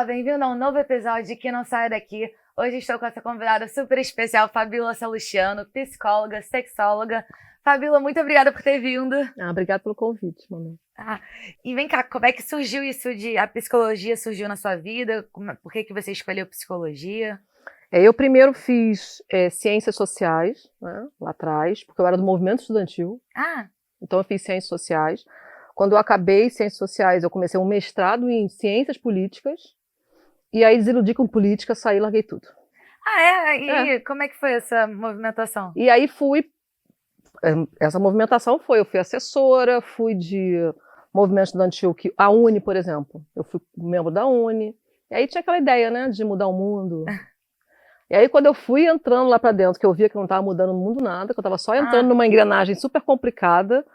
Olá, bem-vindo a um novo episódio de Que Não Saia Daqui. Hoje estou com essa convidada super especial, Fabíola Salustiano, psicóloga, sexóloga. Fabíola, muito obrigada por ter vindo. Obrigada pelo convite, Manu. E vem cá, como é que surgiu isso a psicologia surgiu na sua vida? Por que você escolheu psicologia? Eu primeiro fiz ciências sociais, né, lá atrás, porque eu era do movimento estudantil. Então eu fiz ciências sociais. Quando eu acabei ciências sociais, eu comecei um mestrado em ciências políticas. E aí desiludi com política, saí e larguei tudo. E como é que foi essa movimentação? E aí essa movimentação eu fui assessora, fui de movimento estudantil, a UNE, por exemplo. Eu fui membro da UNE. E aí tinha aquela ideia, né, de mudar o mundo. E aí quando eu fui entrando lá pra dentro, que eu via que não estava mudando no mundo nada, que eu estava só entrando numa engrenagem super complicada,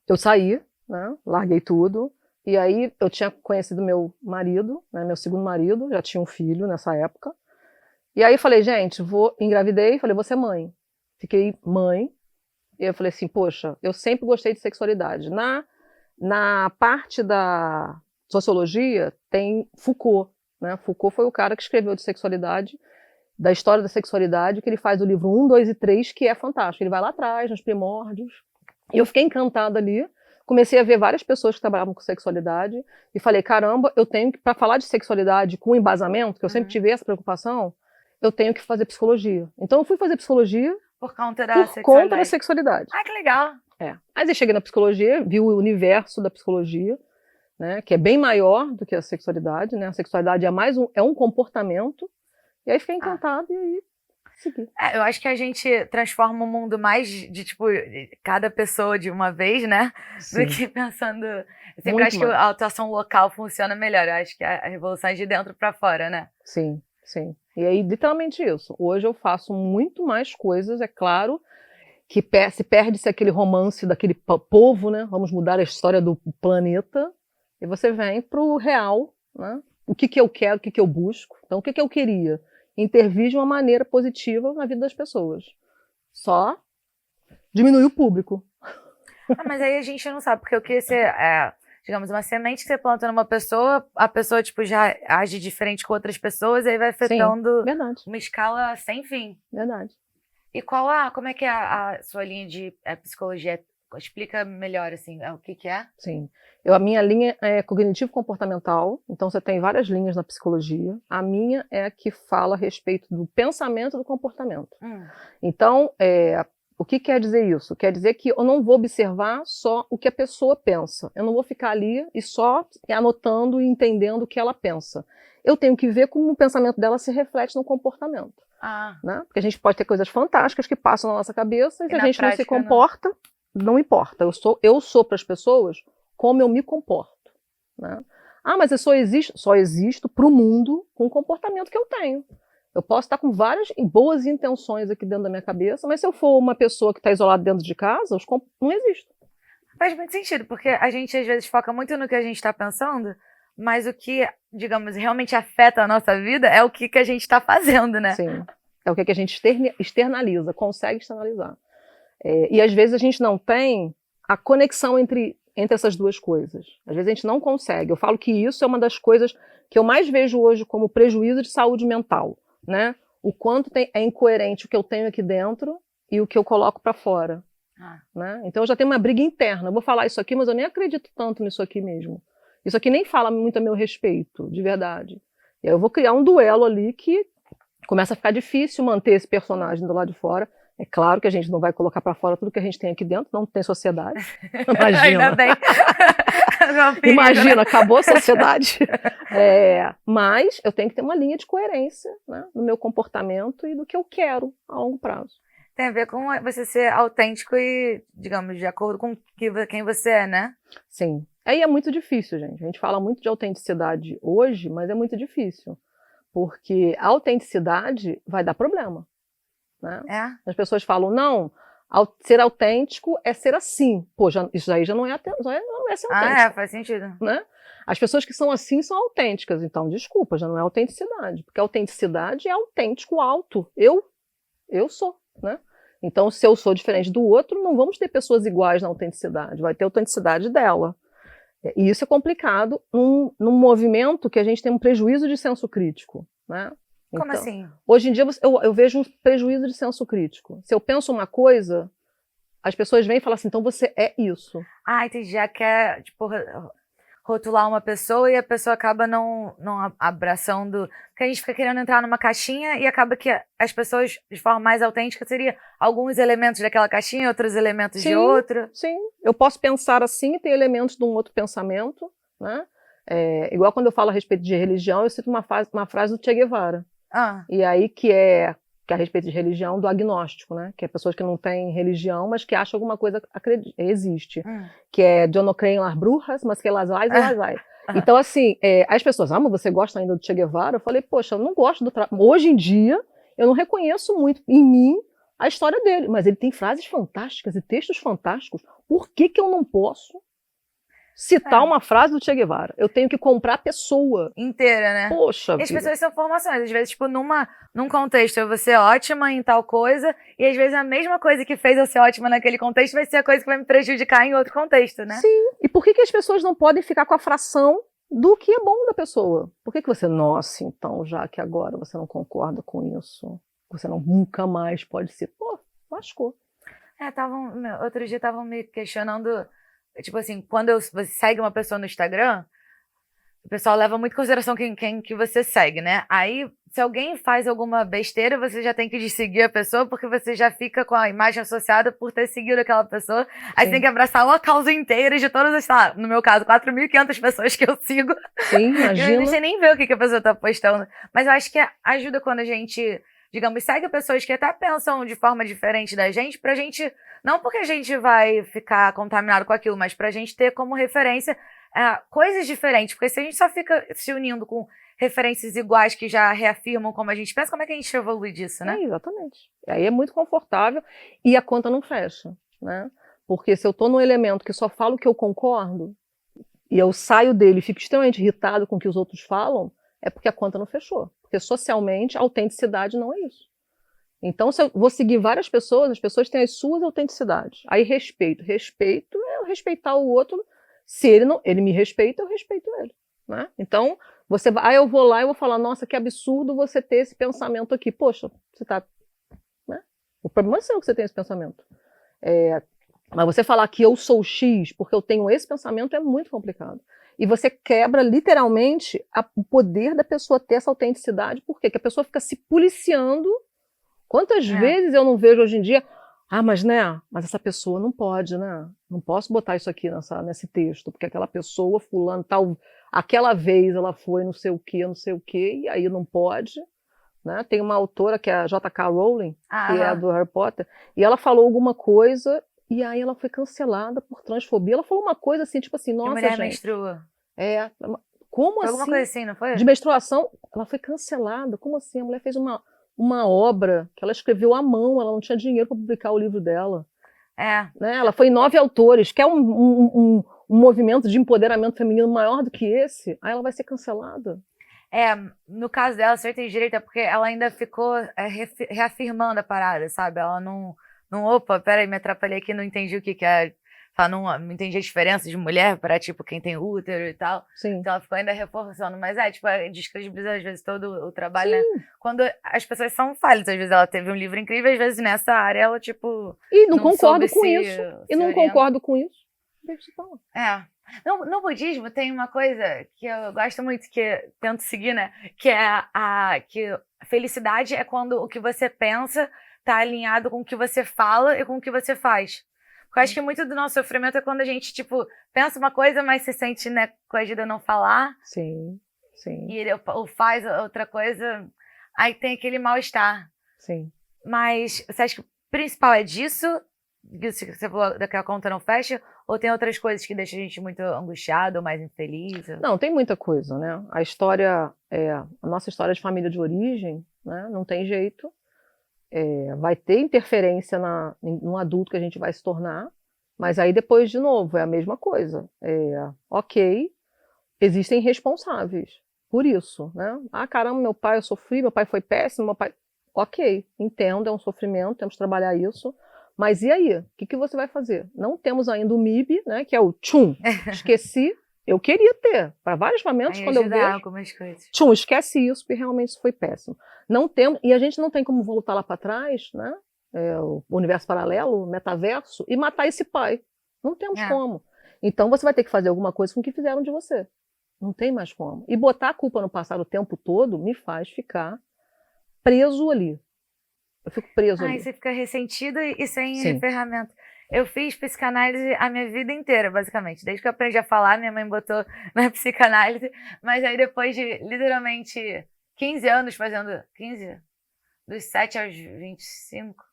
eu saí, né, larguei tudo. E aí eu tinha conhecido meu marido, né, meu segundo marido, já tinha um filho nessa época. E aí falei, gente, engravidei, falei, vou ser mãe. Fiquei mãe. E eu falei assim, poxa, eu sempre gostei de sexualidade. Na parte da sociologia tem Foucault, né? Foucault foi o cara que escreveu de sexualidade, da história da sexualidade, que ele faz o livro 1, 2 e 3, que é fantástico. Ele vai lá atrás, nos primórdios. E eu fiquei encantada ali. Comecei a ver várias pessoas que trabalhavam com sexualidade e falei, caramba, eu tenho que, para falar de sexualidade com embasamento, que eu sempre tive essa preocupação, eu tenho que fazer psicologia. Então eu fui fazer psicologia por conta da sexualidade. Que legal. Mas eu cheguei na psicologia, vi o universo da psicologia, né, que é bem maior do que a sexualidade, né? A sexualidade é um comportamento. E aí fiquei encantada e aí segui. Eu acho que a gente transforma o mundo mais de, tipo, cada pessoa de uma vez, né? Sim. Do que pensando... Eu sempre acho que a atuação local funciona melhor. Eu acho que a revolução é de dentro para fora, né? Sim, sim. E aí, literalmente isso. Hoje eu faço muito mais coisas, é claro, que se perde-se aquele romance daquele povo, né? Vamos mudar a história do planeta. E você vem pro real, né? O que eu quero, o que eu busco. Então, o que eu queria? Intervir de uma maneira positiva na vida das pessoas. Só diminuir o público. Mas aí a gente não sabe, porque o que você... digamos, uma semente que você planta numa pessoa, a pessoa, tipo, já age diferente com outras pessoas, e aí vai afetando uma escala sem fim. Verdade. E como é que é a sua linha de psicologia? Explica melhor, assim, o que é? Sim. A minha linha é cognitivo-comportamental, então você tem várias linhas na psicologia. A minha é a que fala a respeito do pensamento e do comportamento. Então, o que quer dizer isso? Quer dizer que eu não vou observar só o que a pessoa pensa. Eu não vou ficar ali e só anotando e entendendo o que ela pensa. Eu tenho que ver como o pensamento dela se reflete no comportamento. Né? Porque a gente pode ter coisas fantásticas que passam na nossa cabeça e se a gente não se comporta, não importa. Eu sou para as pessoas como eu me comporto. Né? Mas eu só existo para o mundo com o comportamento que eu tenho. Eu posso estar com várias boas intenções aqui dentro da minha cabeça, mas se eu for uma pessoa que está isolada dentro de casa, não existo. Faz muito sentido, porque a gente às vezes foca muito no que a gente está pensando, mas o que, digamos, realmente afeta a nossa vida é o que a gente está fazendo, né? Sim, é o que a gente externaliza, consegue externalizar. E às vezes a gente não tem a conexão entre essas duas coisas. Às vezes a gente não consegue. Eu falo que isso é uma das coisas que eu mais vejo hoje como prejuízo de saúde mental. Né? O quanto é incoerente o que eu tenho aqui dentro e o que eu coloco para fora. Né? Então eu já tenho uma briga interna. Eu vou falar isso aqui, mas eu nem acredito tanto nisso aqui mesmo. Isso aqui nem fala muito a meu respeito, de verdade. E aí eu vou criar um duelo ali que começa a ficar difícil manter esse personagem do lado de fora. É claro que a gente não vai colocar para fora tudo que a gente tem aqui dentro, não tem sociedade. Imagina. Ainda bem. Imagina, acabou a sociedade. Mas eu tenho que ter uma linha de coerência, né, no meu comportamento e do que eu quero a longo prazo. Tem a ver com você ser autêntico e, digamos, de acordo com quem você é, né? Sim. Aí é muito difícil, gente. A gente fala muito de autenticidade hoje, mas é muito difícil. Porque a autenticidade vai dar problema. Né? As pessoas falam, não, ser autêntico é ser assim. Pô, isso aí já não é ser autêntico. Faz sentido. Né? As pessoas que são assim são autênticas, então desculpa, já não é autenticidade, porque a autenticidade é autêntico, alto. Eu sou, né? Então, se eu sou diferente do outro, não vamos ter pessoas iguais na autenticidade, vai ter a autenticidade dela. E isso é complicado num movimento que a gente tem um prejuízo de senso crítico, né? Como então, assim? Hoje em dia eu vejo um prejuízo de senso crítico. Se eu penso uma coisa, as pessoas vêm e falam assim, então você é isso. Ah, entendi. Já quer, tipo, rotular uma pessoa e a pessoa acaba não abraçando. Porque a gente fica querendo entrar numa caixinha e acaba que as pessoas, de forma mais autêntica, seria alguns elementos daquela caixinha, outros elementos de outra. Sim, eu posso pensar assim e ter elementos de um outro pensamento, né? Igual quando eu falo a respeito de religião, eu cito uma frase do Che Guevara. E aí que é a respeito de religião do agnóstico, né? Que é pessoas que não têm religião, mas que acham alguma coisa existe. Que é "Yo no creo en las brujas, mas que las hay, las hay". Então, assim, as pessoas, mas você gosta ainda do Che Guevara? Eu falei, poxa, eu não gosto do trabalho. Hoje em dia, eu não reconheço muito em mim a história dele, mas ele tem frases fantásticas e textos fantásticos. Por que eu não posso citar uma frase do Che Guevara? Eu tenho que comprar a pessoa inteira, né? Poxa, e as pessoas são formações, às vezes, tipo, num contexto eu vou ser ótima em tal coisa, e às vezes a mesma coisa que fez eu ser ótima naquele contexto vai ser a coisa que vai me prejudicar em outro contexto, né? Sim, e por que as pessoas não podem ficar com a fração do que é bom da pessoa? Por que você, nossa, então, já que agora você não concorda com isso, você nunca mais pode ser? Pô, lascou. Outro dia estavam me questionando, tipo assim, quando você segue uma pessoa no Instagram, o pessoal leva muito em consideração quem que você segue, né? Aí, se alguém faz alguma besteira, você já tem que desseguir a pessoa, porque você já fica com a imagem associada por ter seguido aquela pessoa. Aí você tem que abraçar uma causa inteira de todas as, no meu caso, 4.500 pessoas que eu sigo. Sim, imagina. Eu não sei nem ver o que a pessoa tá postando. Mas eu acho que ajuda quando a gente, digamos, segue pessoas que até pensam de forma diferente da gente, pra gente, não porque a gente vai ficar contaminado com aquilo, mas pra gente ter como referência coisas diferentes, porque se a gente só fica se unindo com referências iguais que já reafirmam como a gente pensa, como é que a gente evolui disso, né? Exatamente. Aí é muito confortável e a conta não fecha, né? Porque se eu tô num elemento que só falo que eu concordo e eu saio dele e fico extremamente irritado com o que os outros falam, é porque a conta não fechou. Porque socialmente a autenticidade não é isso. Então, se eu vou seguir várias pessoas, as pessoas têm as suas autenticidades. Aí respeito. Respeito é eu respeitar o outro. Se ele me respeita, eu respeito ele, né? Então, eu vou lá e vou falar, nossa, que absurdo você ter esse pensamento aqui. Poxa, você tá, né? O problema é seu que você tem esse pensamento. Mas você falar que eu sou X porque eu tenho esse pensamento é muito complicado. E você quebra literalmente o poder da pessoa ter essa autenticidade. Por quê? Porque a pessoa fica se policiando. Quantas vezes eu não vejo hoje em dia... mas essa pessoa não pode, né? Não posso botar isso aqui nesse texto, porque aquela pessoa, fulano, tal, aquela vez ela foi não sei o quê, e aí não pode, né? Tem uma autora que é a J.K. Rowling, que é a do Harry Potter, e ela falou alguma coisa, e aí ela foi cancelada por transfobia. Ela falou uma coisa assim, tipo assim, nossa, mulher gente... menstrua. Como foi assim? Alguma coisa assim, não foi? De menstruação, ela foi cancelada. Como assim? A mulher fez uma obra que ela escreveu à mão, ela não tinha dinheiro para publicar o livro dela. Né? Ela foi em 9 autores. Quer um movimento de empoderamento feminino maior do que esse? Aí ela vai ser cancelada. No caso dela, você tem direito, porque ela ainda ficou reafirmando a parada, sabe? Ela não opa, peraí, me atrapalhei aqui, não entendi o que é. Não entendi a diferença de mulher para, tipo, quem tem útero e tal. Sim. Então ela ficou ainda reforçando. Mas descredibiliza às vezes todo o trabalho, né? Quando as pessoas são falhas. Às vezes ela teve um livro incrível, às vezes nessa área ela, tipo... E não concordo com isso. E não concordo com isso. Deixa eu falar. No budismo tem uma coisa que eu gosto muito, que eu tento seguir, né? Que é que felicidade é quando o que você pensa tá alinhado com o que você fala e com o que você faz. Eu acho que muito do nosso sofrimento é quando a gente, tipo, pensa uma coisa, mas se sente, né, coagida a não falar. Sim, sim. Ou faz outra coisa, aí tem aquele mal-estar. Sim. Mas você acha que o principal é disso que você falou, que a conta não fecha? Ou tem outras coisas que deixam a gente muito angustiado ou mais infeliz? Não, tem muita coisa, né? A nossa história de família de origem, né, não tem jeito. Vai ter interferência no adulto que a gente vai se tornar, mas aí depois, de novo, é a mesma coisa. Ok, existem responsáveis por isso, né? Caramba, meu pai, eu sofri, meu pai foi péssimo, meu pai... Ok, entendo, é um sofrimento, temos que trabalhar isso, mas e aí? O que você vai fazer? Não temos ainda o MIB, né, que é o tchum, esqueci, Eu queria ter, para vários momentos, quando eu vejo. Algumas coisas. Esquece isso, porque realmente isso foi péssimo. Não tem, e a gente não tem como voltar lá para trás, né? O universo paralelo, o metaverso, e matar esse pai. Não temos como. Então você vai ter que fazer alguma coisa com o que fizeram de você. Não tem mais como. E botar a culpa no passado o tempo todo me faz ficar preso ali. Eu fico preso ali. Você fica ressentido e sem ferramenta. Eu fiz psicanálise a minha vida inteira, basicamente. Desde que eu aprendi a falar, minha mãe botou na psicanálise. Mas aí depois de, literalmente, 15 anos fazendo... 15? Dos 7 aos 25...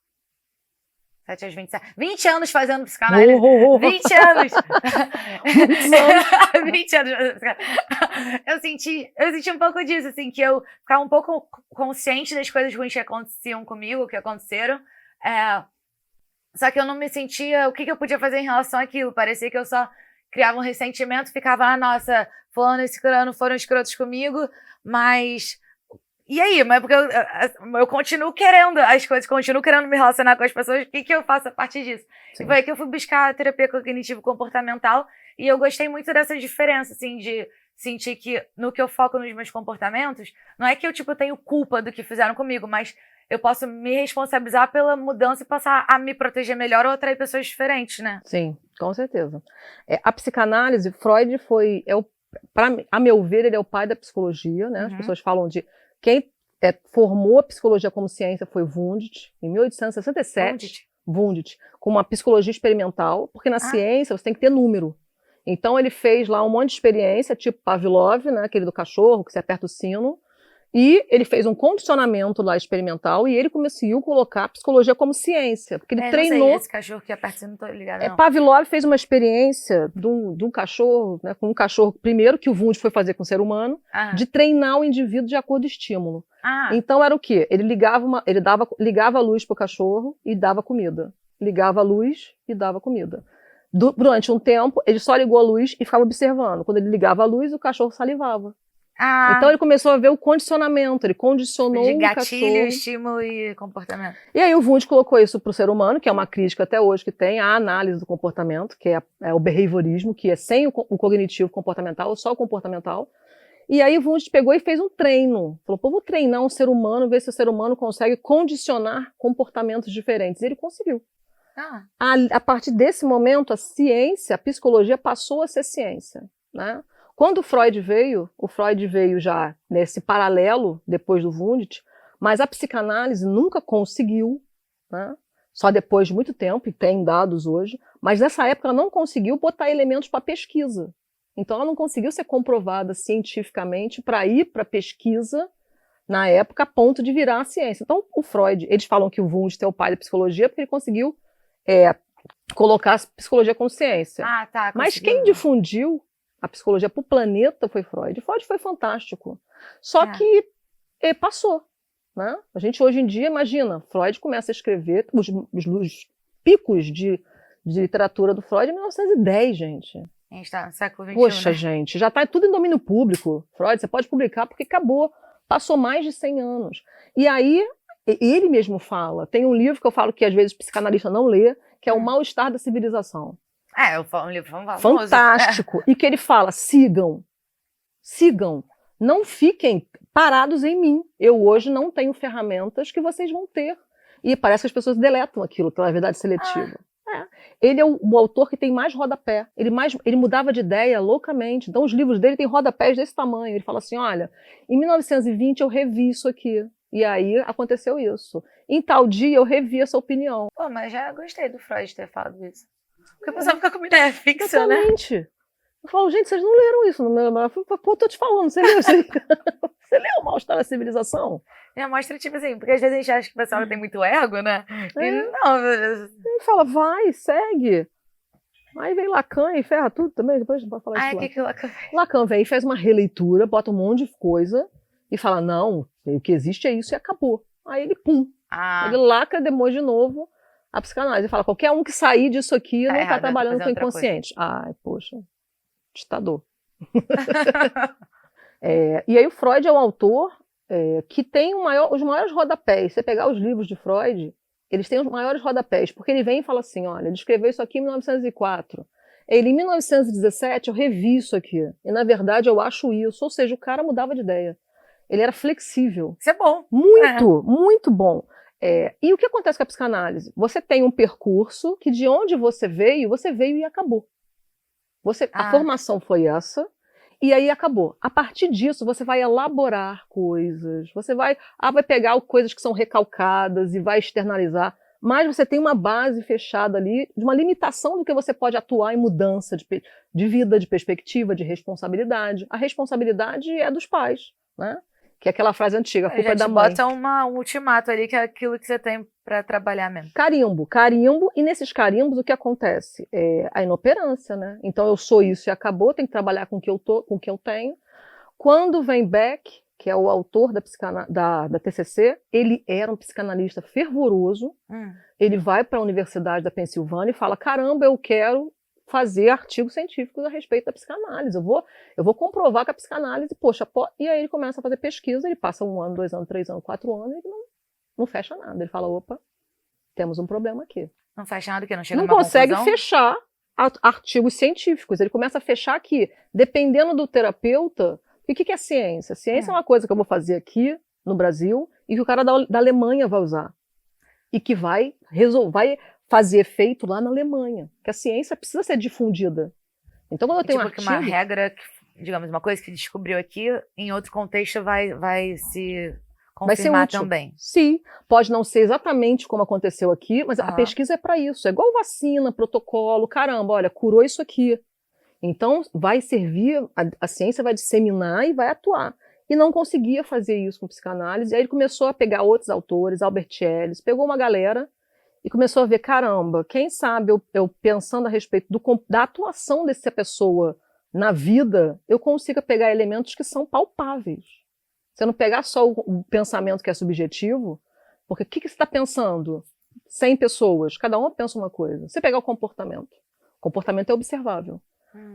7 aos 27. 20 anos fazendo psicanálise. 20 anos! 20 anos fazendo psicanálise. Eu senti um pouco disso, assim, que eu ficava um pouco consciente das coisas ruins que aconteciam comigo, que aconteceram. Só que eu não me sentia o que eu podia fazer em relação àquilo. Parecia que eu só criava um ressentimento, ficava, nossa, fulano e ciclano foram escrotos comigo, mas... E aí? Mas porque eu continuo querendo as coisas, continuo querendo me relacionar com as pessoas, o que eu faço a partir disso? Sim. E foi aí que eu fui buscar a terapia cognitivo-comportamental e eu gostei muito dessa diferença, assim, de sentir que no que eu foco nos meus comportamentos, não é que eu, tenho culpa do que fizeram comigo, mas eu posso me responsabilizar pela mudança e passar a me proteger melhor ou atrair pessoas diferentes, né? Sim, com certeza. A psicanálise, Freud a meu ver, ele é o pai da psicologia, né? As pessoas falam de... Quem formou a psicologia como ciência foi Wundt, em 1867, Wundt, com uma psicologia experimental, porque na ciência você tem que ter número. Então ele fez lá um monte de experiência, tipo Pavlov, né, aquele do cachorro, que você aperta o sino, e ele fez um condicionamento lá experimental e ele conseguiu colocar a psicologia como ciência, porque ele treinou... Não sei, esse cachorro que aperta o sino, não tô ligada, não. Pavlov fez uma experiência de um cachorro, né, com um cachorro, primeiro, que o Wundt foi fazer com o ser humano, de treinar o indivíduo de acordo com o estímulo. Então era o quê? Ele ligava a luz pro cachorro e dava comida. Ligava a luz e dava comida. Durante um tempo, ele só ligou a luz e ficava observando. Quando ele ligava a luz, o cachorro salivava. Então ele começou a ver o condicionamento, ele condicionou de o gatilho, cachorro. estímulo e comportamento. E aí o Wundt colocou isso para o ser humano, que é uma crítica até hoje que tem, a análise do comportamento, que é o behaviorismo, que é sem o cognitivo comportamental, só o comportamental. E aí o Wundt pegou e fez um treino. Falou, vou treinar um ser humano, ver se o ser humano consegue condicionar comportamentos diferentes. E ele conseguiu. A partir desse momento, a ciência, a psicologia passou a ser ciência, né? Quando o Freud veio já nesse paralelo, depois do Wundt, mas a psicanálise nunca conseguiu, né? Só depois de muito tempo, e tem dados hoje, mas nessa época ela não conseguiu botar elementos para pesquisa. Então ela não conseguiu ser comprovada cientificamente para ir para pesquisa na época a ponto de virar a ciência. Então o Freud, eles falam que o Wundt é o pai da psicologia porque ele conseguiu colocar a psicologia como ciência. Mas quem difundiu a psicologia para o planeta foi Freud. Freud foi fantástico. Só que passou. Né? A gente hoje em dia, imagina, Freud começa a escrever os picos de literatura do Freud em 1910, gente. A gente está no século XXI. Poxa, né? gente, já está tudo em domínio público. Freud, você pode publicar porque acabou. Passou mais de 100 anos. E aí, ele mesmo fala, tem um livro que eu falo que às vezes o psicanalista não lê, que é O Mal-Estar da Civilização. Um livro famoso. Fantástico. E que ele fala, sigam, não fiquem parados em mim. Eu hoje não tenho ferramentas que vocês vão ter. E parece que as pessoas deletam aquilo pela verdade seletiva. Ele é o autor que tem mais rodapé. Ele mudava de ideia loucamente. Então os livros dele têm rodapés desse tamanho. Ele fala assim, olha, em 1920 eu revi isso aqui. E aí aconteceu isso. Em tal dia eu revi essa opinião. Mas já gostei do Freud ter falado isso. Porque a pessoa fica com uma ideia fixa, Exatamente. Né? Eu falo, gente, vocês não leram isso no meu... Pô, tô te falando, você leu isso aí? Você leu O Mal-Estar da Civilização? Mostra, tipo assim, porque às vezes a gente acha que o pessoal tem muito ego, né? E não... Ele fala, vai, segue. Aí vem Lacan e ferra tudo também, depois pode falar isso. O que Lacan fez? Lacan vem e faz uma releitura, bota um monte de coisa e fala, não, o que existe é isso e acabou. Aí ele, ele lacra depois de novo a psicanálise. Ele fala, qualquer um que sair disso aqui não está trabalhando com o inconsciente. Ai, poxa, ditador. E aí o Freud é um autor que tem os maiores rodapés. Você pegar os livros de Freud, eles têm os maiores rodapés, porque ele vem e fala assim, olha, ele escreveu isso aqui em 1904. Em 1917, eu revi isso aqui. E, na verdade, eu acho isso. Ou seja, o cara mudava de ideia. Ele era flexível. Isso é bom. Muito bom. E o que acontece com a psicanálise? Você tem um percurso que de onde você veio e acabou. A formação foi essa, e aí acabou. A partir disso, você vai elaborar coisas, você vai pegar coisas que são recalcadas e vai externalizar, mas você tem uma base fechada ali, de uma limitação do que você pode atuar em mudança de vida, de perspectiva, de responsabilidade. A responsabilidade é dos pais, né? Que é aquela frase antiga, a culpa é da mãe. Bota um ultimato ali, que é aquilo que você tem para trabalhar mesmo. Carimbo, e nesses carimbos o que acontece? A inoperância, né? Então eu sou isso e acabou, tenho que trabalhar com o que eu tenho. Quando vem Beck, que é o autor da TCC, ele era um psicanalista fervoroso, ele vai para a Universidade da Pensilvânia e fala, caramba, eu quero fazer artigos científicos a respeito da psicanálise. Eu vou comprovar que a psicanálise, e aí ele começa a fazer pesquisa, ele passa 1 ano, 2 anos, 3 anos, 4 anos, e ele não fecha nada. Ele fala, opa, temos um problema aqui. Não fecha nada, que não chega a uma conclusão. Não consegue fechar artigos científicos. Ele começa a fechar aqui, dependendo do terapeuta. E o que é ciência? Ciência é uma coisa que eu vou fazer aqui, no Brasil, e que o cara da Alemanha vai usar. E que vai fazer efeito lá na Alemanha. Que a ciência precisa ser difundida. Então, quando eu tenho que uma regra, digamos, uma coisa que descobriu aqui, em outro contexto vai se confirmar também. Sim, pode não ser exatamente como aconteceu aqui, mas a pesquisa é para isso. É igual vacina, protocolo, caramba, olha, curou isso aqui. Então, vai servir, a ciência vai disseminar e vai atuar. E não conseguia fazer isso com psicanálise. E aí ele começou a pegar outros autores, Albert Ellis, pegou uma galera e começou a ver, caramba, quem sabe eu pensando a respeito da atuação dessa pessoa na vida, eu consiga pegar elementos que são palpáveis. Você não pegar só o pensamento que é subjetivo, porque o que você está pensando? 100 pessoas, cada uma pensa uma coisa. Você pegar o comportamento é observável.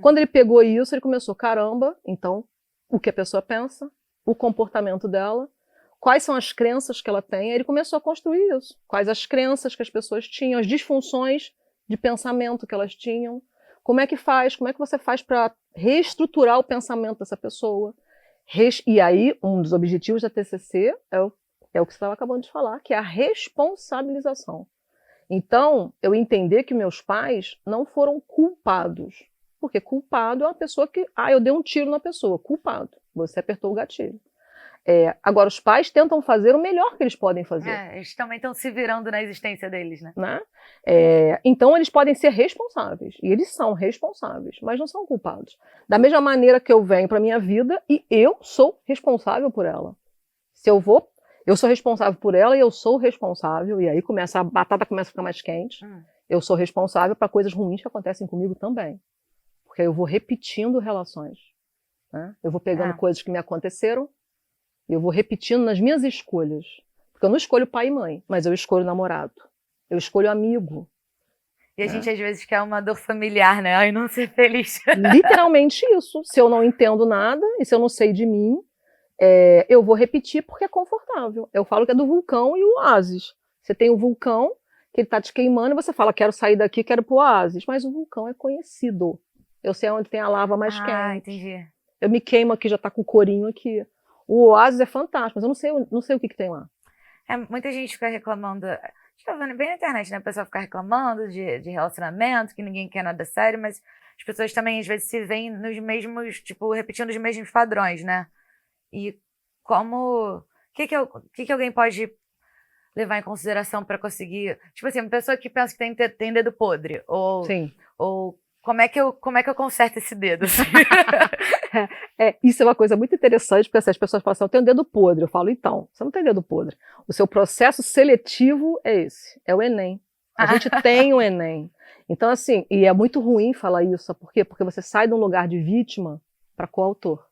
Quando ele pegou isso, ele começou, caramba, então, o que a pessoa pensa, o comportamento dela, quais são as crenças que ela tem, aí ele começou a construir isso. Quais as crenças que as pessoas tinham, as disfunções de pensamento que elas tinham, como é que você faz para reestruturar o pensamento dessa pessoa. E aí, um dos objetivos da TCC é o que você estava acabando de falar, que é a responsabilização. Então, eu entender que meus pais não foram culpados. Porque culpado é uma pessoa que, eu dei um tiro na pessoa, culpado, você apertou o gatilho. Agora, os pais tentam fazer o melhor que eles podem fazer. Eles também estão se virando na existência deles, né? Então, eles podem ser responsáveis, e eles são responsáveis, mas não são culpados. Da mesma maneira que eu venho para a minha vida e eu sou responsável por ela. Eu sou responsável por ela e eu sou responsável, e aí a batata começa a ficar mais quente. Eu sou responsável para coisas ruins que acontecem comigo também. Porque eu vou repetindo relações. Né? Eu vou pegando coisas que me aconteceram e eu vou repetindo nas minhas escolhas. Porque eu não escolho pai e mãe, mas eu escolho namorado. Eu escolho amigo. E a gente às vezes quer uma dor familiar, né? Ai, não ser feliz. Literalmente isso. Se eu não entendo nada e se eu não sei de mim, eu vou repetir porque é confortável. Eu falo que é do vulcão e o oásis. Você tem o vulcão, que ele está te queimando, e você fala, quero sair daqui, quero ir pro oásis. Mas o vulcão é conhecido. Eu sei onde tem a lava mais quente. Entendi. Eu me queimo aqui, já tá com corinho aqui. O oásis é fantástico, mas eu não sei o que tem lá. Muita gente fica reclamando. A gente tá vendo bem na internet, né? O pessoal fica reclamando de relacionamento, que ninguém quer nada sério, mas as pessoas também, às vezes, se veem nos mesmos, repetindo os mesmos padrões, né? E como... O que alguém pode levar em consideração para conseguir... Tipo assim, uma pessoa que pensa que tem dedo podre, Sim. Ou como é que eu conserto esse dedo? Isso é uma coisa muito interessante, porque as pessoas falam assim, eu tenho dedo podre. Eu falo, então, você não tem dedo podre. O seu processo seletivo é esse, é o Enem. A gente tem o Enem. Então, assim, e é muito ruim falar isso, sabe por quê? Porque você sai de um lugar de vítima para coautor.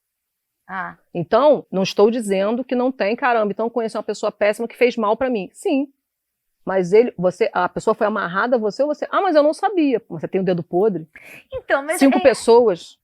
Então, não estou dizendo que não tem, caramba, então eu conheci uma pessoa péssima que fez mal para mim. Sim. Mas a pessoa foi amarrada a você ou você... mas eu não sabia. Você tem o dedo podre. Então, mas 5 pessoas,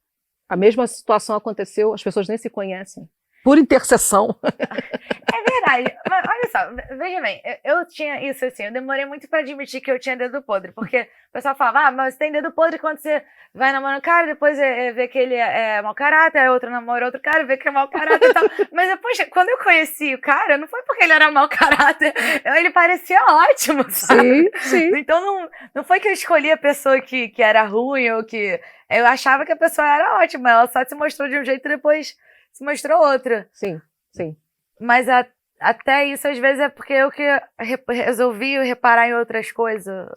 a mesma situação aconteceu, as pessoas nem se conhecem. Por intercessão. É verdade. Mas olha só, veja bem, eu tinha isso assim, eu demorei muito pra admitir que eu tinha dedo podre, porque o pessoal falava, mas você tem dedo podre quando você vai namorar um cara, depois vê que ele é mau caráter, aí outro namora outro cara, vê que é mau caráter e tal. Mas poxa, quando eu conheci o cara, não foi porque ele era mau caráter, ele parecia ótimo, sabe? Sim. Então não foi que eu escolhi a pessoa que era ruim ou que... Eu achava que a pessoa era ótima, ela só se mostrou de um jeito e depois se mostrou outra. Sim. Mas até isso, às vezes, é porque eu que resolvi reparar em outras coisas.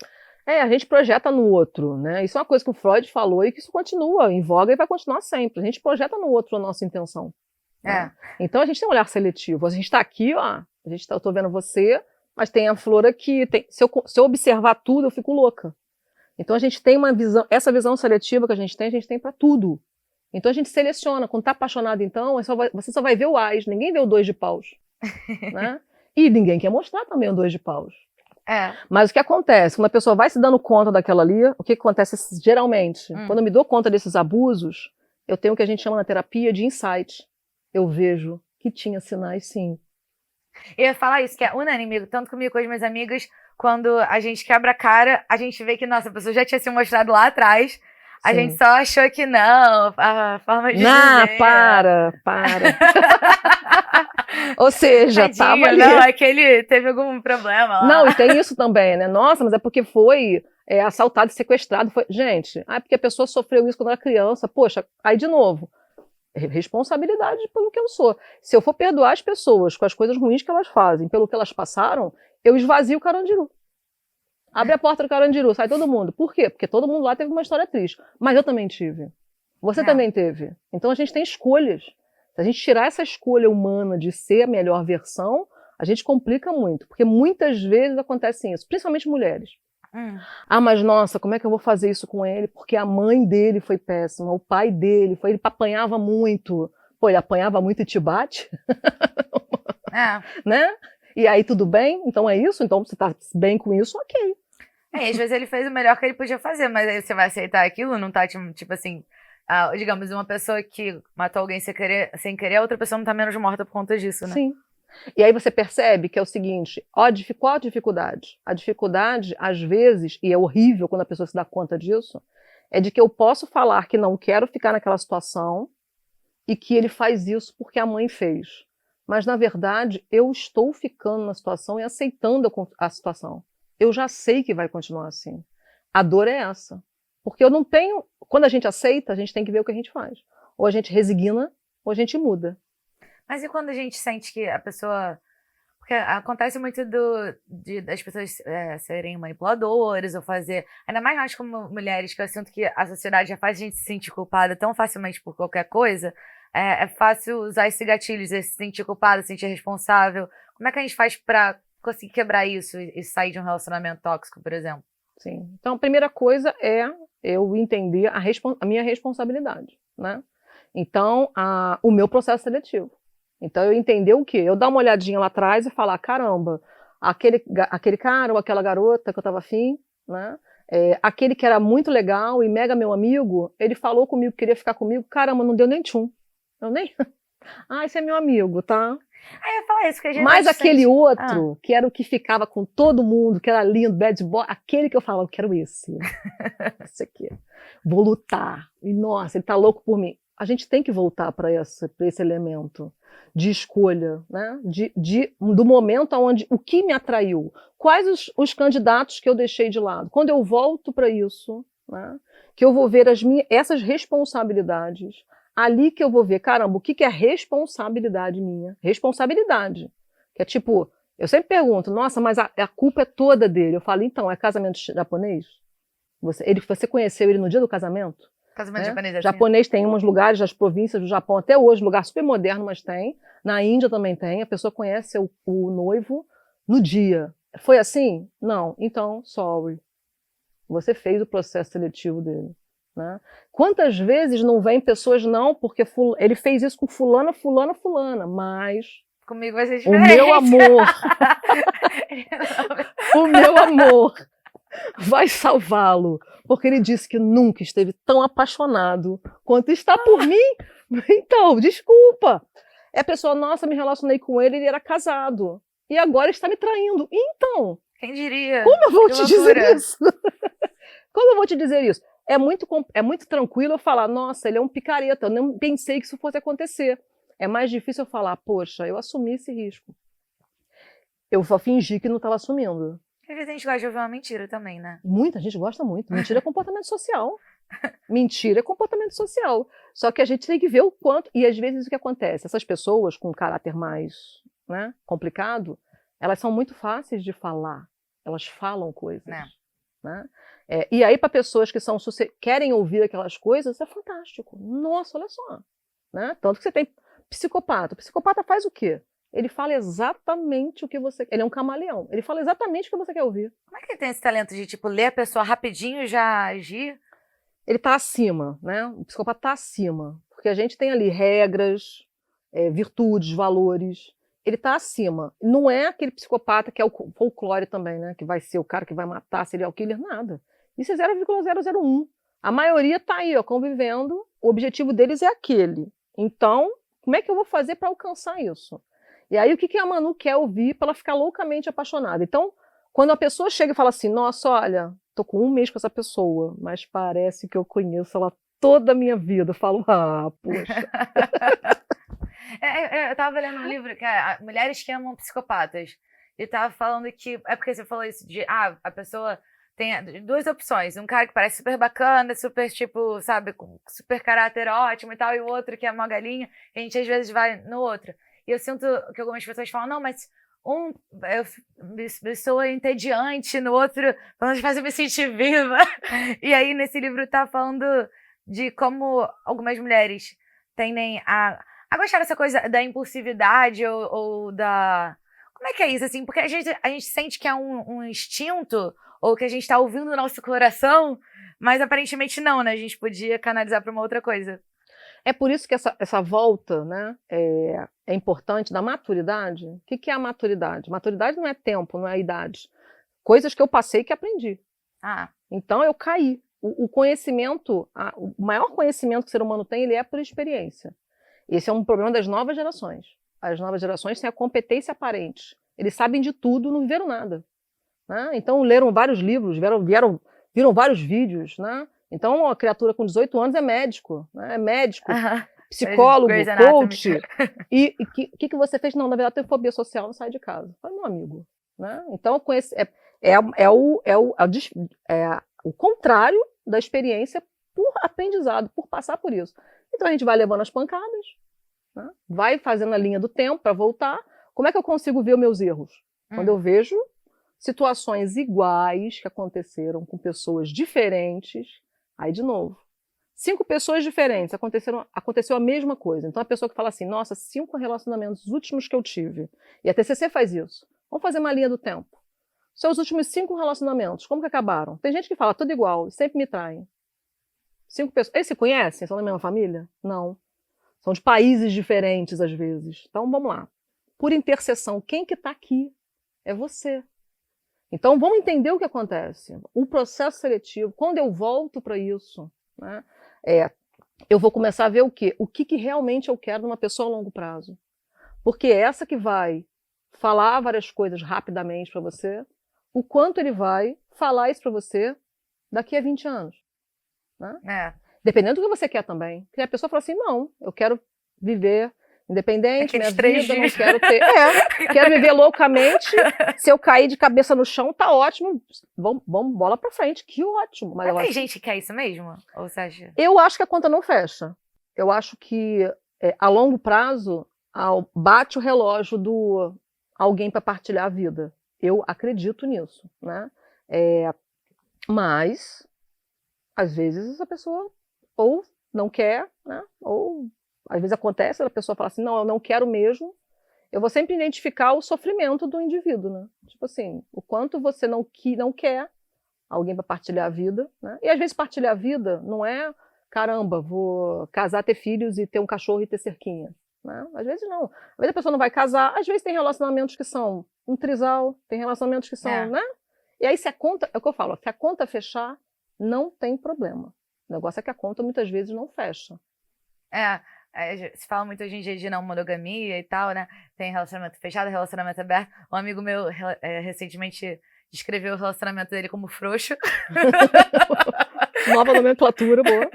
A gente projeta no outro, né? Isso é uma coisa que o Freud falou e que isso continua em voga e vai continuar sempre. A gente projeta no outro a nossa intenção. Né? Então a gente tem um olhar seletivo. A gente está aqui, ó. Eu tô vendo você, mas tem a flor aqui. Se eu observar tudo, eu fico louca. Então a gente tem uma visão, essa visão seletiva que a gente tem para tudo. Então a gente seleciona. Quando tá apaixonado, então, você só vai ver o as, ninguém vê o 2 de paus. Né? E ninguém quer mostrar também o 2 de paus. Mas o que acontece? Quando a pessoa vai se dando conta daquela ali, o que acontece geralmente? Quando eu me dou conta desses abusos, eu tenho o que a gente chama na terapia de insight. Eu vejo que tinha sinais, sim. Eu ia falar isso, que é unânime, tanto comigo com as minhas amigas, quando a gente quebra a cara, a gente vê que, nossa, a pessoa já tinha se mostrado lá atrás, a gente só achou que não, a forma de dizer... para. Ou seja, tadinho, tava ali. Não, é que ele teve algum problema lá. Não, e tem isso também, né? Nossa, mas é porque foi assaltado e sequestrado. Gente, porque a pessoa sofreu isso quando era criança. Poxa, aí de novo, responsabilidade pelo que eu sou. Se eu for perdoar as pessoas com as coisas ruins que elas fazem, pelo que elas passaram, eu esvazio o Carandiru. Abre a porta do Carandiru, sai todo mundo. Por quê? Porque todo mundo lá teve uma história triste. Mas eu também tive. Você também teve. Então a gente tem escolhas. Se a gente tirar essa escolha humana de ser a melhor versão, a gente complica muito. Porque muitas vezes acontece isso, principalmente mulheres. Mas nossa, como é que eu vou fazer isso com ele? Porque a mãe dele foi péssima, o pai dele ele apanhava muito. Pô, ele apanhava muito e te bate? Né? E aí tudo bem? Então é isso? Então você tá bem com isso? Ok. Às vezes ele fez o melhor que ele podia fazer, mas aí você vai aceitar aquilo? Não tá, tipo assim... digamos, uma pessoa que matou alguém sem querer, a outra pessoa não tá menos morta por conta disso, né? Sim. E aí você percebe que é o seguinte, qual a dificuldade? A dificuldade, às vezes, e é horrível quando a pessoa se dá conta disso, é de que eu posso falar que não quero ficar naquela situação e que ele faz isso porque a mãe fez. Mas, na verdade, eu estou ficando na situação e aceitando a situação. Eu já sei que vai continuar assim. A dor é essa. Porque eu não tenho... Quando a gente aceita, a gente tem que ver o que a gente faz. Ou a gente resigna, ou a gente muda. Mas e quando a gente sente que a pessoa... Porque acontece muito das pessoas serem manipuladoras ou fazer... Ainda mais nós como mulheres, que eu sinto que a sociedade já faz a gente se sentir culpada tão facilmente por qualquer coisa. É fácil usar esse gatilho, se sentir culpada, se sentir responsável. Como é que a gente faz pra conseguir quebrar isso e sair de um relacionamento tóxico, por exemplo? Sim. Então, a primeira coisa é eu entender a minha responsabilidade, né? Então, o meu processo seletivo. Então, eu entender o quê? Eu dar uma olhadinha lá atrás e falar, caramba, aquele cara ou aquela garota que eu tava afim, né? Aquele que era muito legal e mega meu amigo, ele falou comigo que queria ficar comigo, caramba, não deu nem tchum. Eu nem... esse é meu amigo, tá? Eu ia falar isso, que a gente mas aquele outro, que era o que ficava com todo mundo, que era lindo, bad boy, aquele que eu falava, eu quero esse. Esse aqui. Vou lutar. E, nossa, ele tá louco por mim. A gente tem que voltar para esse elemento de escolha, né? Do momento onde o que me atraiu. Quais os candidatos que eu deixei de lado? Quando eu volto para isso, né? Que eu vou ver essas responsabilidades, ali que eu vou ver, caramba, o que é responsabilidade minha? Responsabilidade. Que é tipo, eu sempre pergunto, nossa, mas a culpa é toda dele. Eu falo, então, é casamento japonês? Você conheceu ele no dia do casamento? Casamento japonês, japonês tem uns lugares das províncias do Japão, até hoje, lugar super moderno, mas tem. Na Índia também tem. A pessoa conhece o noivo no dia. Foi assim? Não. Então, sorry. Você fez o processo seletivo dele. Né? Quantas vezes não vem pessoas, não, porque ele fez isso com fulana, mas... Comigo vai ser diferente. O meu amor... o meu amor vai salvá-lo. Porque ele disse que nunca esteve tão apaixonado quanto está por mim. Então, desculpa. É a pessoa, nossa, me relacionei com ele era casado. E agora está me traindo. Então, quem diria? Como eu vou te dizer isso? Como eu vou te dizer isso? É muito tranquilo eu falar, nossa, ele é um picareta, eu não pensei que isso fosse acontecer. É mais difícil eu falar, poxa, eu assumi esse risco. Eu só fingi que não estava assumindo. Às vezes a gente gosta de ouvir uma mentira também, né? Muita gente gosta muito. Mentira é comportamento social. Mentira é comportamento social. Só que a gente tem que ver o quanto... E às vezes o que acontece? Essas pessoas com um caráter mais, né, complicado, elas são muito fáceis de falar. Elas falam coisas. Né? E aí, para pessoas que querem ouvir aquelas coisas, é fantástico. Nossa, olha só. Né? Tanto que você tem psicopata. O psicopata faz o quê? Ele fala exatamente o que você quer. Ele é um camaleão. Ele fala exatamente o que você quer ouvir. Como é que ele tem esse talento de, tipo, ler a pessoa rapidinho e já agir? Ele está acima, né? O psicopata está acima. Porque a gente tem ali regras, virtudes, valores. Ele está acima. Não é aquele psicopata que é o folclore também, né? Que vai ser o cara que vai matar serial killer, nada. Isso é 0,001. A maioria está aí, ó, convivendo. O objetivo deles é aquele. Então, como é que eu vou fazer para alcançar isso? E aí, o que a Manu quer ouvir para ela ficar loucamente apaixonada? Então, quando a pessoa chega e fala assim, nossa, olha, tô com 1 mês com essa pessoa, mas parece que eu conheço ela toda a minha vida. Eu falo, poxa. Eu tava lendo um livro que é Mulheres que Amam Psicopatas. E tava falando que... É porque você falou isso de... a pessoa tem 2 opções. Um cara que parece super bacana, super, tipo, sabe, com super caráter ótimo e tal. E o outro que é uma galinha. E a gente, às vezes, vai no outro. E eu sinto que algumas pessoas falam, não, mas eu sou entediante, no outro, pelo menos faz eu me sentir viva. E aí, nesse livro, tá falando de como algumas mulheres tendem a gostar dessa coisa da impulsividade ou da... Como é que é isso, assim? Porque a gente sente que é um instinto, ou que a gente tá ouvindo o nosso coração, mas aparentemente não, né? A gente podia canalizar para uma outra coisa. É por isso que essa volta, né, é importante da maturidade. O que é a maturidade? Maturidade não é tempo, não é idade. Coisas que eu passei que aprendi. Então eu caí. O conhecimento, o maior conhecimento que o ser humano tem, ele é por experiência. Esse é um problema das novas gerações. As novas gerações têm a competência aparente. Eles sabem de tudo, não viram nada. Né? Então leram vários livros, viram vários vídeos, né? Então, a criatura com 18 anos é médico, né? É médico, psicólogo, coach. E o que você fez? Não, na verdade, tem fobia social, não sai de casa. Fala, meu amigo. Né? Então, o contrário da experiência por aprendizado, por passar por isso. Então, a gente vai levando as pancadas, né? Vai fazendo a linha do tempo para voltar. Como é que eu consigo ver os meus erros? Quando eu vejo situações iguais que aconteceram com pessoas diferentes. Aí, de novo, 5 pessoas diferentes, aconteceu a mesma coisa. Então, a pessoa que fala assim, nossa, 5 relacionamentos últimos que eu tive. E a TCC faz isso. Vamos fazer uma linha do tempo. Seus últimos 5 relacionamentos, como que acabaram? Tem gente que fala, tudo igual, sempre me traem. 5 pessoas. Eles se conhecem? São da mesma família? Não. São de países diferentes, às vezes. Então, vamos lá. Por interseção, quem que está aqui? É você. Então, vamos entender o que acontece. O processo seletivo, quando eu volto para isso, né, eu vou começar a ver o quê? O que realmente eu quero numa pessoa a longo prazo. Porque é essa que vai falar várias coisas rapidamente para você, o quanto ele vai falar isso para você daqui a 20 anos. Né? Dependendo do que você quer também. Porque a pessoa fala assim, não, eu quero viver independente, minha vida, não quero ter... quero viver loucamente, se eu cair de cabeça no chão, tá ótimo, vamos bola pra frente, que ótimo. Mas tem gente que quer isso mesmo? Ou você acha? Eu acho que a conta não fecha. Eu acho que a longo prazo bate o relógio do alguém para partilhar a vida. Eu acredito nisso, né? Mas, às vezes, a pessoa ou não quer, né? Ou às vezes acontece, a pessoa fala assim, não, eu não quero mesmo. Eu vou sempre identificar o sofrimento do indivíduo, né? Tipo assim, o quanto você não quer alguém para partilhar a vida, né? E às vezes partilhar a vida não é, caramba, vou casar, ter filhos e ter um cachorro e ter cerquinha. Né? Às vezes não. Às vezes a pessoa não vai casar, às vezes tem relacionamentos que são um trisal, tem relacionamentos que são, né? E aí se a conta, é o que eu falo, se a conta fechar, não tem problema. O negócio é que a conta muitas vezes não fecha. se fala muito hoje em dia de não monogamia e tal, né? Tem relacionamento fechado, relacionamento aberto. Um amigo meu recentemente descreveu o relacionamento dele como frouxo. Nova nomenclatura, boa.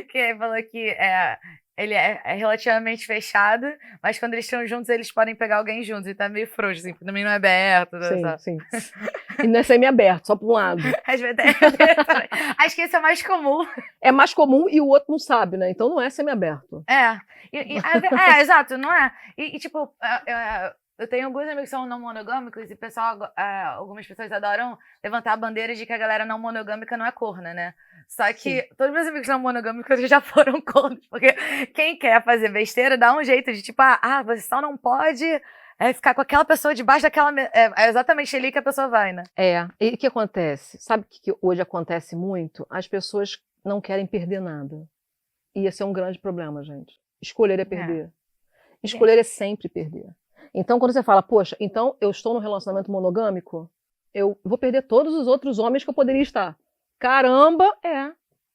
Que falou que ele é relativamente fechado, mas quando eles estão juntos, eles podem pegar alguém juntos. E tá meio frouxo, assim, porque também não é aberto. Sim. E não é semi-aberto, só para um lado. Acho que esse é mais comum. É mais comum e o outro não sabe, né? Então não é semi-aberto. Exato, não é? E tipo, eu tenho alguns amigos que são não monogâmicos e algumas pessoas adoram levantar a bandeira de que a galera não monogâmica não é corna, né? Só que todos os meus amigos não monogâmicos já foram cornos, porque quem quer fazer besteira dá um jeito de tipo, você só não pode ficar com aquela pessoa debaixo daquela... É exatamente ali que a pessoa vai, né? E o que acontece? Sabe o que hoje acontece muito? As pessoas não querem perder nada. E esse é um grande problema, gente. Escolher é perder. Escolher é sempre perder. Então, quando você fala, poxa, então eu estou num relacionamento monogâmico, eu vou perder todos os outros homens que eu poderia estar. Caramba,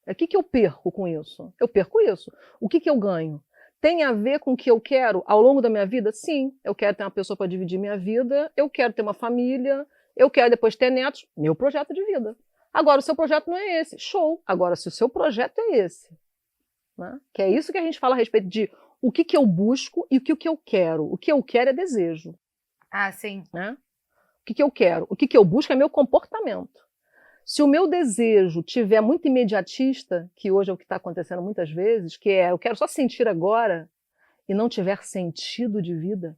O que eu perco com isso? Eu perco isso. O que eu ganho? Tem a ver com o que eu quero ao longo da minha vida? Sim, eu quero ter uma pessoa para dividir minha vida, eu quero ter uma família, eu quero depois ter netos, meu projeto de vida. Agora, o seu projeto não é esse, show. Agora, se o seu projeto é esse, né? Que é isso que a gente fala a respeito de o que eu busco e o que eu quero. O que eu quero é desejo. Sim. Né? O que eu quero? O que eu busco é meu comportamento. Se o meu desejo tiver muito imediatista, que hoje é o que está acontecendo muitas vezes, que é eu quero só sentir agora, e não tiver sentido de vida,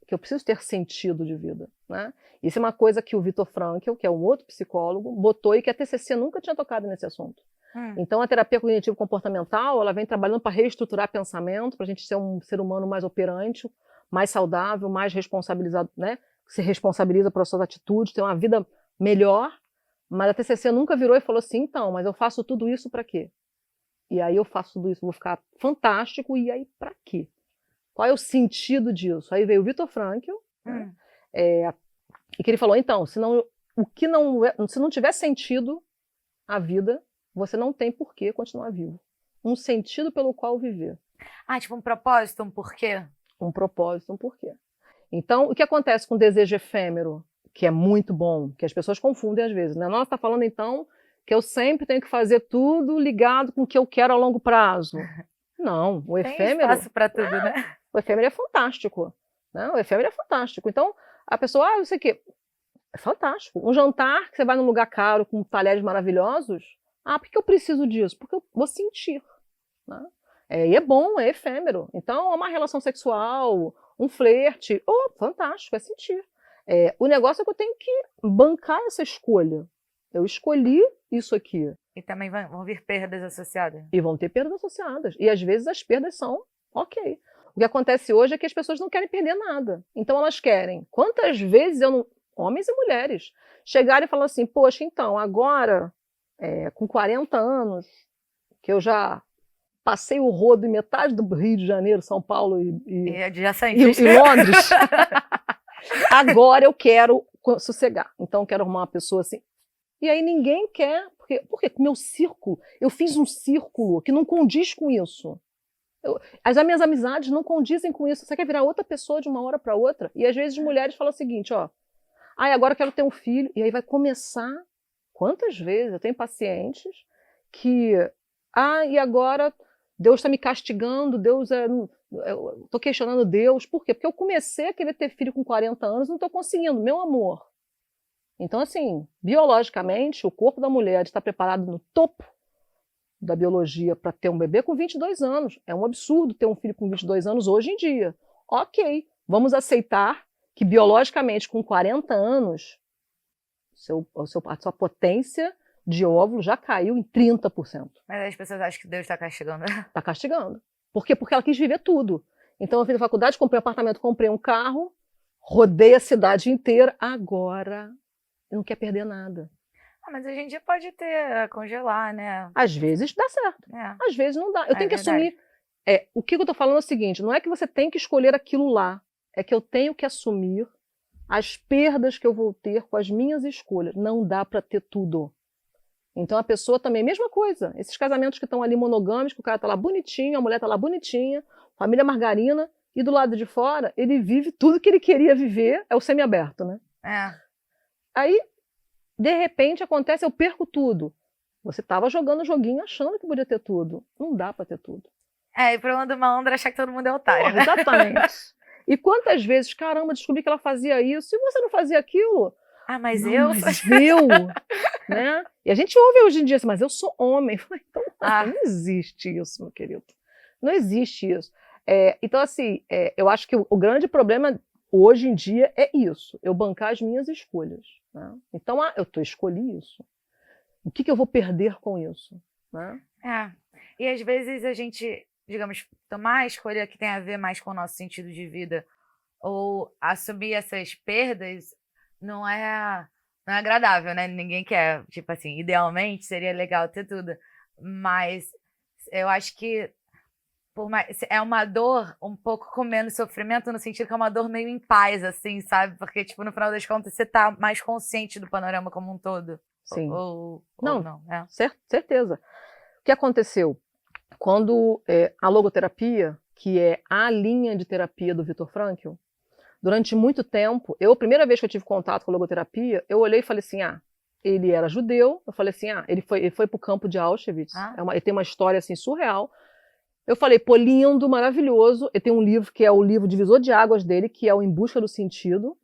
que eu preciso ter sentido de vida. Né? Isso é uma coisa que o Viktor Frankl, que é um outro psicólogo, botou e que a TCC nunca tinha tocado nesse assunto. Então, a terapia cognitivo-comportamental, ela vem trabalhando para reestruturar pensamento, para a gente ser um ser humano mais operante, mais saudável, mais responsabilizado, né? Se responsabiliza por suas atitudes, ter uma vida melhor. Mas a TCC nunca virou e falou assim, então, mas eu faço tudo isso para quê? E aí eu faço tudo isso, vou ficar fantástico, e aí para quê? Qual é o sentido disso? Aí veio o Viktor Frankl, né? E que ele falou, então, se não tiver sentido a vida, você não tem por que continuar vivo. Um sentido pelo qual viver. Tipo um propósito, um porquê? Um propósito, um porquê. Então, o que acontece com o desejo efêmero, que é muito bom, que as pessoas confundem às vezes, né? Nossa, está falando então que eu sempre tenho que fazer tudo ligado com o que eu quero a longo prazo. Não, o efêmero... Tem espaço para tudo, né? O efêmero é fantástico. Né? O efêmero é fantástico. Então, a pessoa, não sei o quê, é fantástico. Um jantar que você vai num lugar caro com talheres maravilhosos, por que eu preciso disso? Porque eu vou sentir. Né? E é bom, é efêmero. Então, uma relação sexual, um flerte, fantástico, é sentir. O negócio é que eu tenho que bancar essa escolha. Eu escolhi isso aqui. E também vão vir perdas associadas. E vão ter perdas associadas. E às vezes as perdas são ok. O que acontece hoje é que as pessoas não querem perder nada. Então elas querem. Quantas vezes homens e mulheres, chegarem e falar assim, poxa, então, agora, com 40 anos, que eu já passei o rodo em metade do Rio de Janeiro, São Paulo e Londres, agora eu quero sossegar. Então eu quero arrumar uma pessoa assim. E aí ninguém quer, porque meu círculo, eu fiz um círculo que não condiz com isso. As minhas amizades não condizem com isso. Você quer virar outra pessoa de uma hora para outra? E às vezes as mulheres falam o seguinte, agora eu quero ter um filho. E aí vai começar, quantas vezes eu tenho pacientes que, e agora Deus está me castigando, eu estou questionando Deus. Por quê? Porque eu comecei a querer ter filho com 40 anos e não estou conseguindo, meu amor. Então, assim, biologicamente, o corpo da mulher está preparado no topo da biologia para ter um bebê com 22 anos. É um absurdo ter um filho com 22 anos hoje em dia. Ok, vamos aceitar que biologicamente, com 40 anos, a sua potência de óvulo já caiu em 30%. Mas as pessoas acham que Deus está castigando. Está castigando. Por quê? Porque ela quis viver tudo. Então, eu fiz a faculdade, comprei um apartamento, comprei um carro, rodei a cidade inteira. Agora, eu não quer perder nada. Mas hoje em dia pode congelar, né? Às vezes dá certo. Às vezes não dá. Eu tenho que assumir. O que eu estou falando é o seguinte, não é que você tem que escolher aquilo lá. É que eu tenho que assumir as perdas que eu vou ter com as minhas escolhas. Não dá para ter tudo. Então a pessoa também, mesma coisa. Esses casamentos que estão ali monogâmicos, que o cara tá lá bonitinho, a mulher tá lá bonitinha, família margarina, e do lado de fora, ele vive tudo que ele queria viver, é o semiaberto, né? Aí, de repente, acontece, eu perco tudo. Você estava jogando o joguinho achando que podia ter tudo. Não dá para ter tudo. E o problema do malandro é achar que todo mundo é otário, né? Exatamente. E quantas vezes, caramba, descobri que ela fazia isso, e você não fazia aquilo? Mas não, eu... Mas eu, né? E a gente ouve hoje em dia assim, mas eu sou homem. Então, não existe isso, meu querido. Não existe isso. Então, assim, eu acho que o grande problema hoje em dia é isso. Eu bancar as minhas escolhas. Né? Então, eu escolhi isso. O que eu vou perder com isso? Né? E às vezes a gente, digamos, tomar a escolha que tem a ver mais com o nosso sentido de vida ou assumir essas perdas não é agradável, né? Ninguém quer, tipo assim, idealmente seria legal ter tudo, mas eu acho que é uma dor um pouco com menos sofrimento, no sentido que é uma dor meio em paz, assim, sabe? Porque, tipo, no final das contas, você tá mais consciente do panorama como um todo. Sim. Ou não. Certeza. O que aconteceu? Quando a logoterapia, que é a linha de terapia do Viktor Frankl, durante muito tempo, a primeira vez que eu tive contato com a logoterapia, eu olhei e falei assim, ele era judeu, eu falei assim, ele foi pro campo de Auschwitz, ele tem uma história assim surreal. Eu falei, pô, lindo, maravilhoso. Ele tem um livro que é o livro divisor de águas dele, que é o Em Busca do Sentido,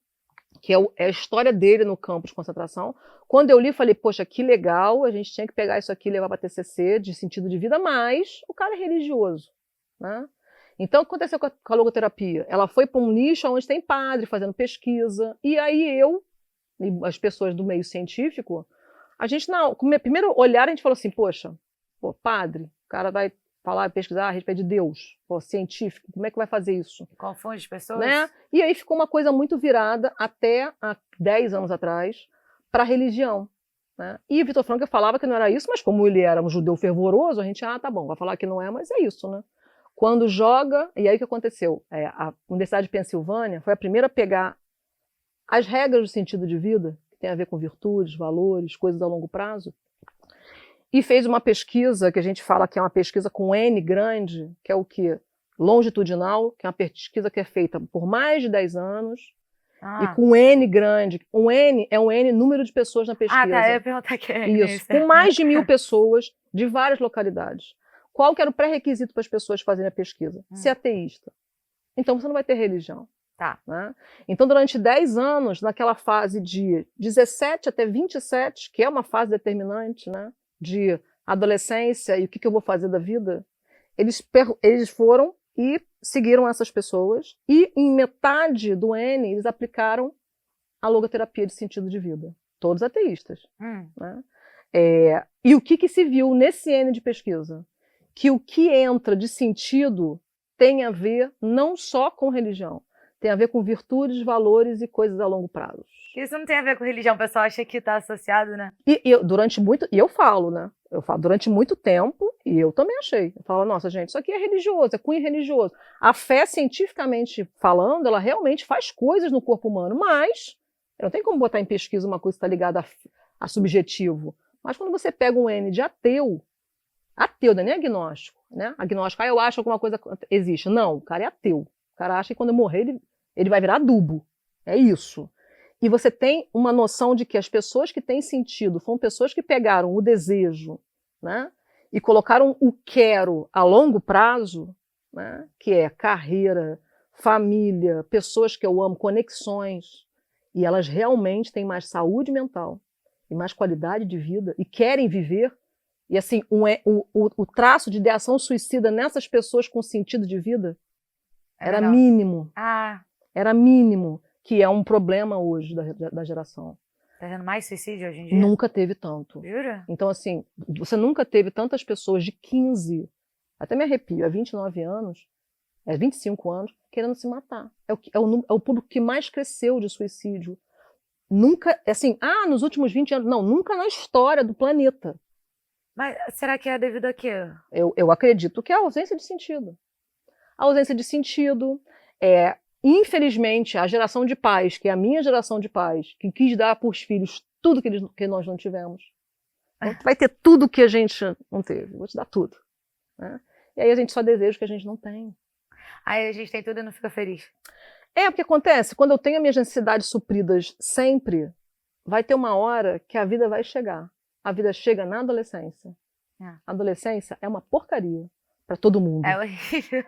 que é a história dele no campo de concentração. Quando eu li, falei, poxa, que legal, a gente tinha que pegar isso aqui e levar para TCC, de sentido de vida, mas o cara é religioso, né? Então, o que aconteceu com a logoterapia? Ela foi para um nicho onde tem padre fazendo pesquisa, e aí e as pessoas do meio científico, a gente, com o primeiro olhar, a gente falou assim, poxa, padre, o cara vai falar, pesquisar a respeito de Deus, científico, como é que vai fazer isso? Confunde as pessoas? Né? E aí ficou uma coisa muito virada, até há 10 anos atrás, para a religião. Né? E o Viktor Frankl falava que não era isso, mas como ele era um judeu fervoroso, a gente, tá bom, vai falar que não é, mas é isso, né? Quando joga, e aí o que aconteceu? A Universidade de Pensilvânia foi a primeira a pegar as regras do sentido de vida, que tem a ver com virtudes, valores, coisas a longo prazo, e fez uma pesquisa, que a gente fala que é uma pesquisa com N grande, que é o quê? Longitudinal, que é uma pesquisa que é feita por mais de 10 anos, e com N grande. Um N é um N número de pessoas na pesquisa. Eu ia perguntar que é isso. Com mais de 1.000 pessoas de várias localidades. Qual que era o pré-requisito para as pessoas fazerem a pesquisa? Ser ateísta. Então você não vai ter religião. Né? Então, durante 10 anos, naquela fase de 17 até 27, que é uma fase determinante, né, de adolescência e o que eu vou fazer da vida, eles foram e seguiram essas pessoas, e em metade do N eles aplicaram a logoterapia de sentido de vida. Todos ateístas. Né? E o que se viu nesse N de pesquisa? Que o que entra de sentido tem a ver não só com religião, tem a ver com virtudes, valores e coisas a longo prazo. Isso não tem a ver com religião, o pessoal acha que está associado, né? E eu falo, né? Eu falo durante muito tempo, e eu também achei. Eu falo, nossa, gente, isso aqui é religioso, é cunho religioso. A fé, cientificamente falando, ela realmente faz coisas no corpo humano, mas não tem como botar em pesquisa uma coisa que está ligada a subjetivo. Mas quando você pega um N de ateu, não é nem agnóstico, né? Agnóstico, eu acho alguma coisa existe. Não, o cara é ateu. O cara acha que quando eu morrer, ele vai virar adubo. É isso. E você tem uma noção de que as pessoas que têm sentido foram pessoas que pegaram o desejo, né, e colocaram o quero a longo prazo, né, que é carreira, família, pessoas que eu amo, conexões, e elas realmente têm mais saúde mental e mais qualidade de vida e querem viver. E assim, o traço de ideação suicida nessas pessoas com sentido de vida era mínimo. Era mínimo. Que é um problema hoje da geração. Tá tendo mais suicídio hoje em dia? Nunca teve tanto. Jura? Então, assim, você nunca teve tantas pessoas de 15, até me arrepio, há 29 anos, 25 anos, querendo se matar. É o público que mais cresceu de suicídio. Nunca, assim, nos últimos 20 anos, não, nunca na história do planeta. Mas será que é devido a quê? Eu acredito que é a ausência de sentido. A ausência de sentido infelizmente, a geração de pais, que é a minha geração de pais, que quis dar para os filhos tudo que nós não tivemos. Então, vai ter tudo que a gente não teve. Vou te dar tudo. Né? E aí a gente só deseja o que a gente não tem. Aí a gente tem tudo e não fica feliz. É, o que acontece? Quando eu tenho as minhas necessidades supridas sempre, vai ter uma hora que a vida vai chegar. A vida chega na adolescência. A adolescência é uma porcaria para todo mundo. É horrível.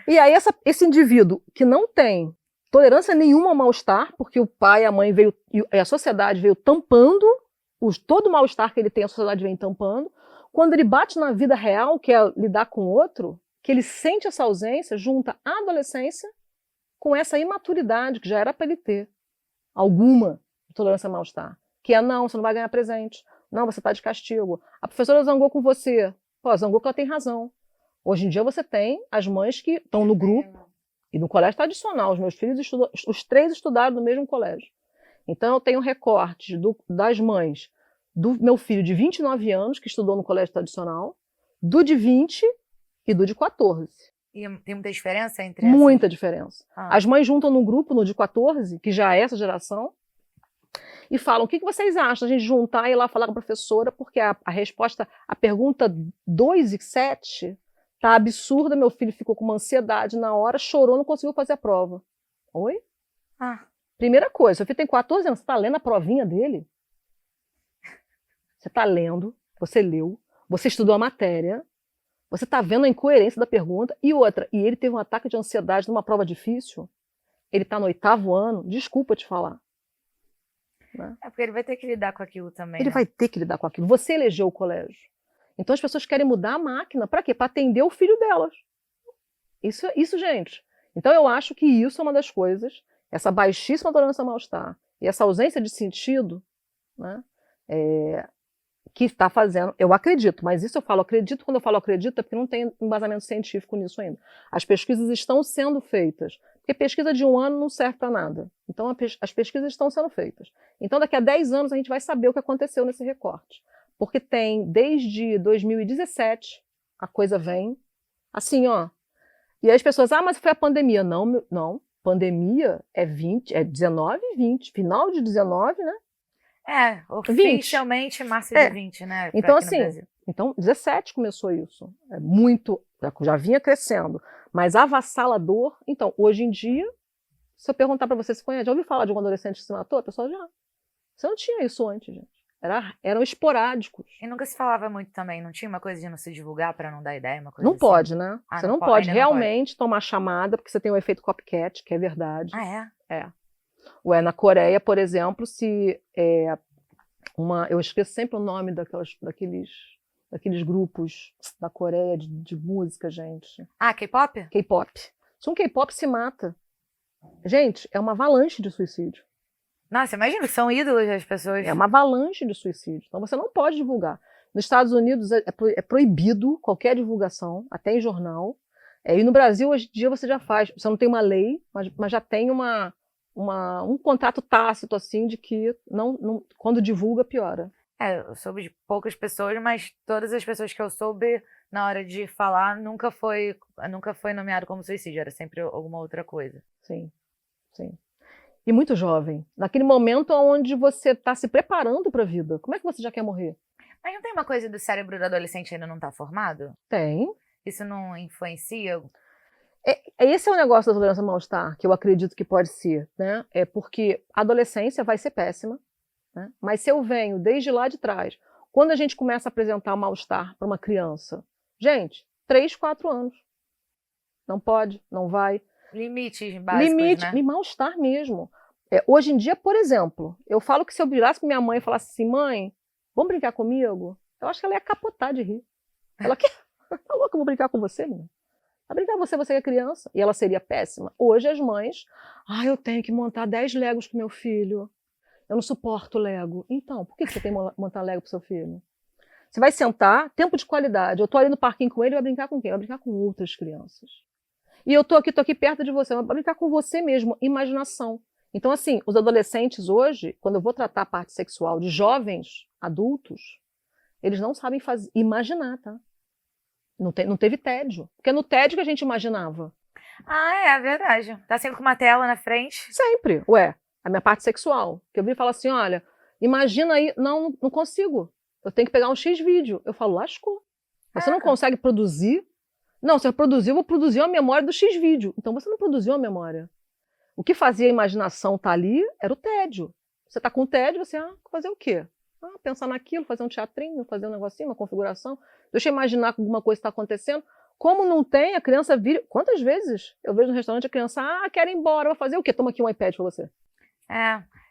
E aí esse indivíduo que não tem tolerância nenhuma ao mal-estar, porque o pai, a mãe veio, e a sociedade veio tampando, todo o mal-estar que ele tem, a sociedade vem tampando. Quando ele bate na vida real, que é lidar com o outro, que ele sente essa ausência, junta a adolescência com essa imaturidade que já era para ele ter. Alguma tolerância ao mal-estar. Que é, não, você não vai ganhar presente. Não, você está de castigo. A professora zangou com você. Pô, zangou porque ela tem razão. Hoje em dia você tem as mães que estão no grupo e no colégio tradicional. Os meus filhos os 3 estudaram no mesmo colégio. Então eu tenho recortes das mães do meu filho de 29 anos, que estudou no colégio tradicional, do de 20 e do de 14. E tem muita diferença entre Muita diferença. As mães juntam num grupo, no de 14, que já é essa geração, e falam, o que vocês acham da gente juntar e ir lá falar com a professora, porque a resposta, a pergunta 2 e 7 tá absurda, meu filho ficou com uma ansiedade na hora, chorou, não conseguiu fazer a prova. Oi? Primeira coisa, seu filho tem 14 anos, você tá lendo a provinha dele? Você tá lendo, você leu, você estudou a matéria, você tá vendo a incoerência da pergunta, e outra, e ele teve um ataque de ansiedade numa prova difícil, ele tá no 8º ano, desculpa te falar. Né? É porque ele vai ter que lidar com aquilo também. Ele vai ter que lidar com aquilo. Você elegeu o colégio. Então as pessoas querem mudar a máquina. Para quê? Para atender o filho delas. Isso, gente. Então eu acho que isso é uma das coisas, essa baixíssima tolerância ao mal-estar e essa ausência de sentido, né, que está fazendo, eu acredito, mas isso eu falo acredito, quando eu falo acredito é porque não tem embasamento científico nisso ainda. As pesquisas estão sendo feitas, porque pesquisa de 1 ano não serve para nada. Então as pesquisas estão sendo feitas. Então daqui a 10 anos a gente vai saber o que aconteceu nesse recorte. Porque tem, desde 2017, a coisa vem assim, ó. E aí as pessoas, mas foi a pandemia. Não, pandemia é 19 e 20, final de 19, né? Oficialmente março de 20, né? Então assim, 17 começou isso. É muito, já vinha crescendo. Mas avassalador, então, hoje em dia, se eu perguntar para você se conhece, já ouviu falar de um adolescente que se matou? A pessoa já. Você não tinha isso antes, gente. Eram esporádicos. E nunca se falava muito também, não tinha uma coisa de não se divulgar para não dar ideia, uma coisa não assim? Pode, né? Você não pode realmente tomar chamada, porque você tem o efeito copycat, que é verdade. Na Coreia, por exemplo, eu esqueço sempre o nome daqueles grupos da Coreia de música, gente. K-pop? K-pop. Se um K-pop se mata, gente, é uma avalanche de suicídio. Nossa, imagina que são ídolos das pessoas. É uma avalanche de suicídio. Então você não pode divulgar. Nos Estados Unidos é proibido qualquer divulgação, até em jornal. E no Brasil, hoje em dia, você já faz. Você não tem uma lei, mas já tem um contrato tácito, assim, de que quando divulga, piora. Eu soube de poucas pessoas, mas todas as pessoas que eu soube, na hora de falar, nunca foi nomeado como suicídio, era sempre alguma outra coisa. Sim, sim. E muito jovem. Naquele momento onde você está se preparando para a vida. Como é que você já quer morrer? Mas não tem uma coisa do cérebro do adolescente ainda não estar formado? Tem. Isso não influencia? Esse é o negócio da tolerância ao mal-estar, que eu acredito que pode ser, né? É porque a adolescência vai ser péssima, né? Mas se eu venho desde lá de trás, quando a gente começa a apresentar mal-estar para uma criança, gente, 3, 4 anos. Não pode, não vai. Limites básicos, né? E mal-estar mesmo. Hoje em dia, por exemplo, eu falo que se eu virasse para minha mãe e falasse assim, mãe, vamos brincar comigo? Eu acho que ela ia capotar de rir. Ela quer, tá louca, eu vou brincar com você, menina? Vai brincar com você que é criança. E ela seria péssima. Hoje as mães, eu tenho que montar 10 Legos com meu filho. Eu não suporto Lego. Então, por que você tem que montar Lego pro seu filho? Você vai sentar, tempo de qualidade. Eu tô ali no parquinho com ele, vai brincar com quem? Vai brincar com outras crianças. E eu tô aqui perto de você, vai brincar com você mesmo, imaginação. Então, assim, os adolescentes hoje, quando eu vou tratar a parte sexual de jovens adultos, eles não sabem imaginar, tá? Não teve tédio. Porque é no tédio que a gente imaginava. É verdade. Tá sempre com uma tela na frente. Sempre. A minha parte sexual. Que eu vi e falo assim, olha, Imagina aí, não consigo. Eu tenho que pegar um X vídeo. Eu falo, lascou. Você não consegue produzir? Não, se eu produzir, eu vou produzir uma memória do X vídeo. Então você não produziu a memória. O que fazia a imaginação estar ali era o tédio. Você está com tédio, você, fazer o quê? Pensar naquilo, fazer um teatrinho, fazer um negocinho, uma configuração. Deixa eu imaginar que alguma coisa está acontecendo. Como não tem, a criança vira... Quantas vezes eu vejo no restaurante a criança, quero ir embora, vou fazer o quê? Toma aqui um iPad para você.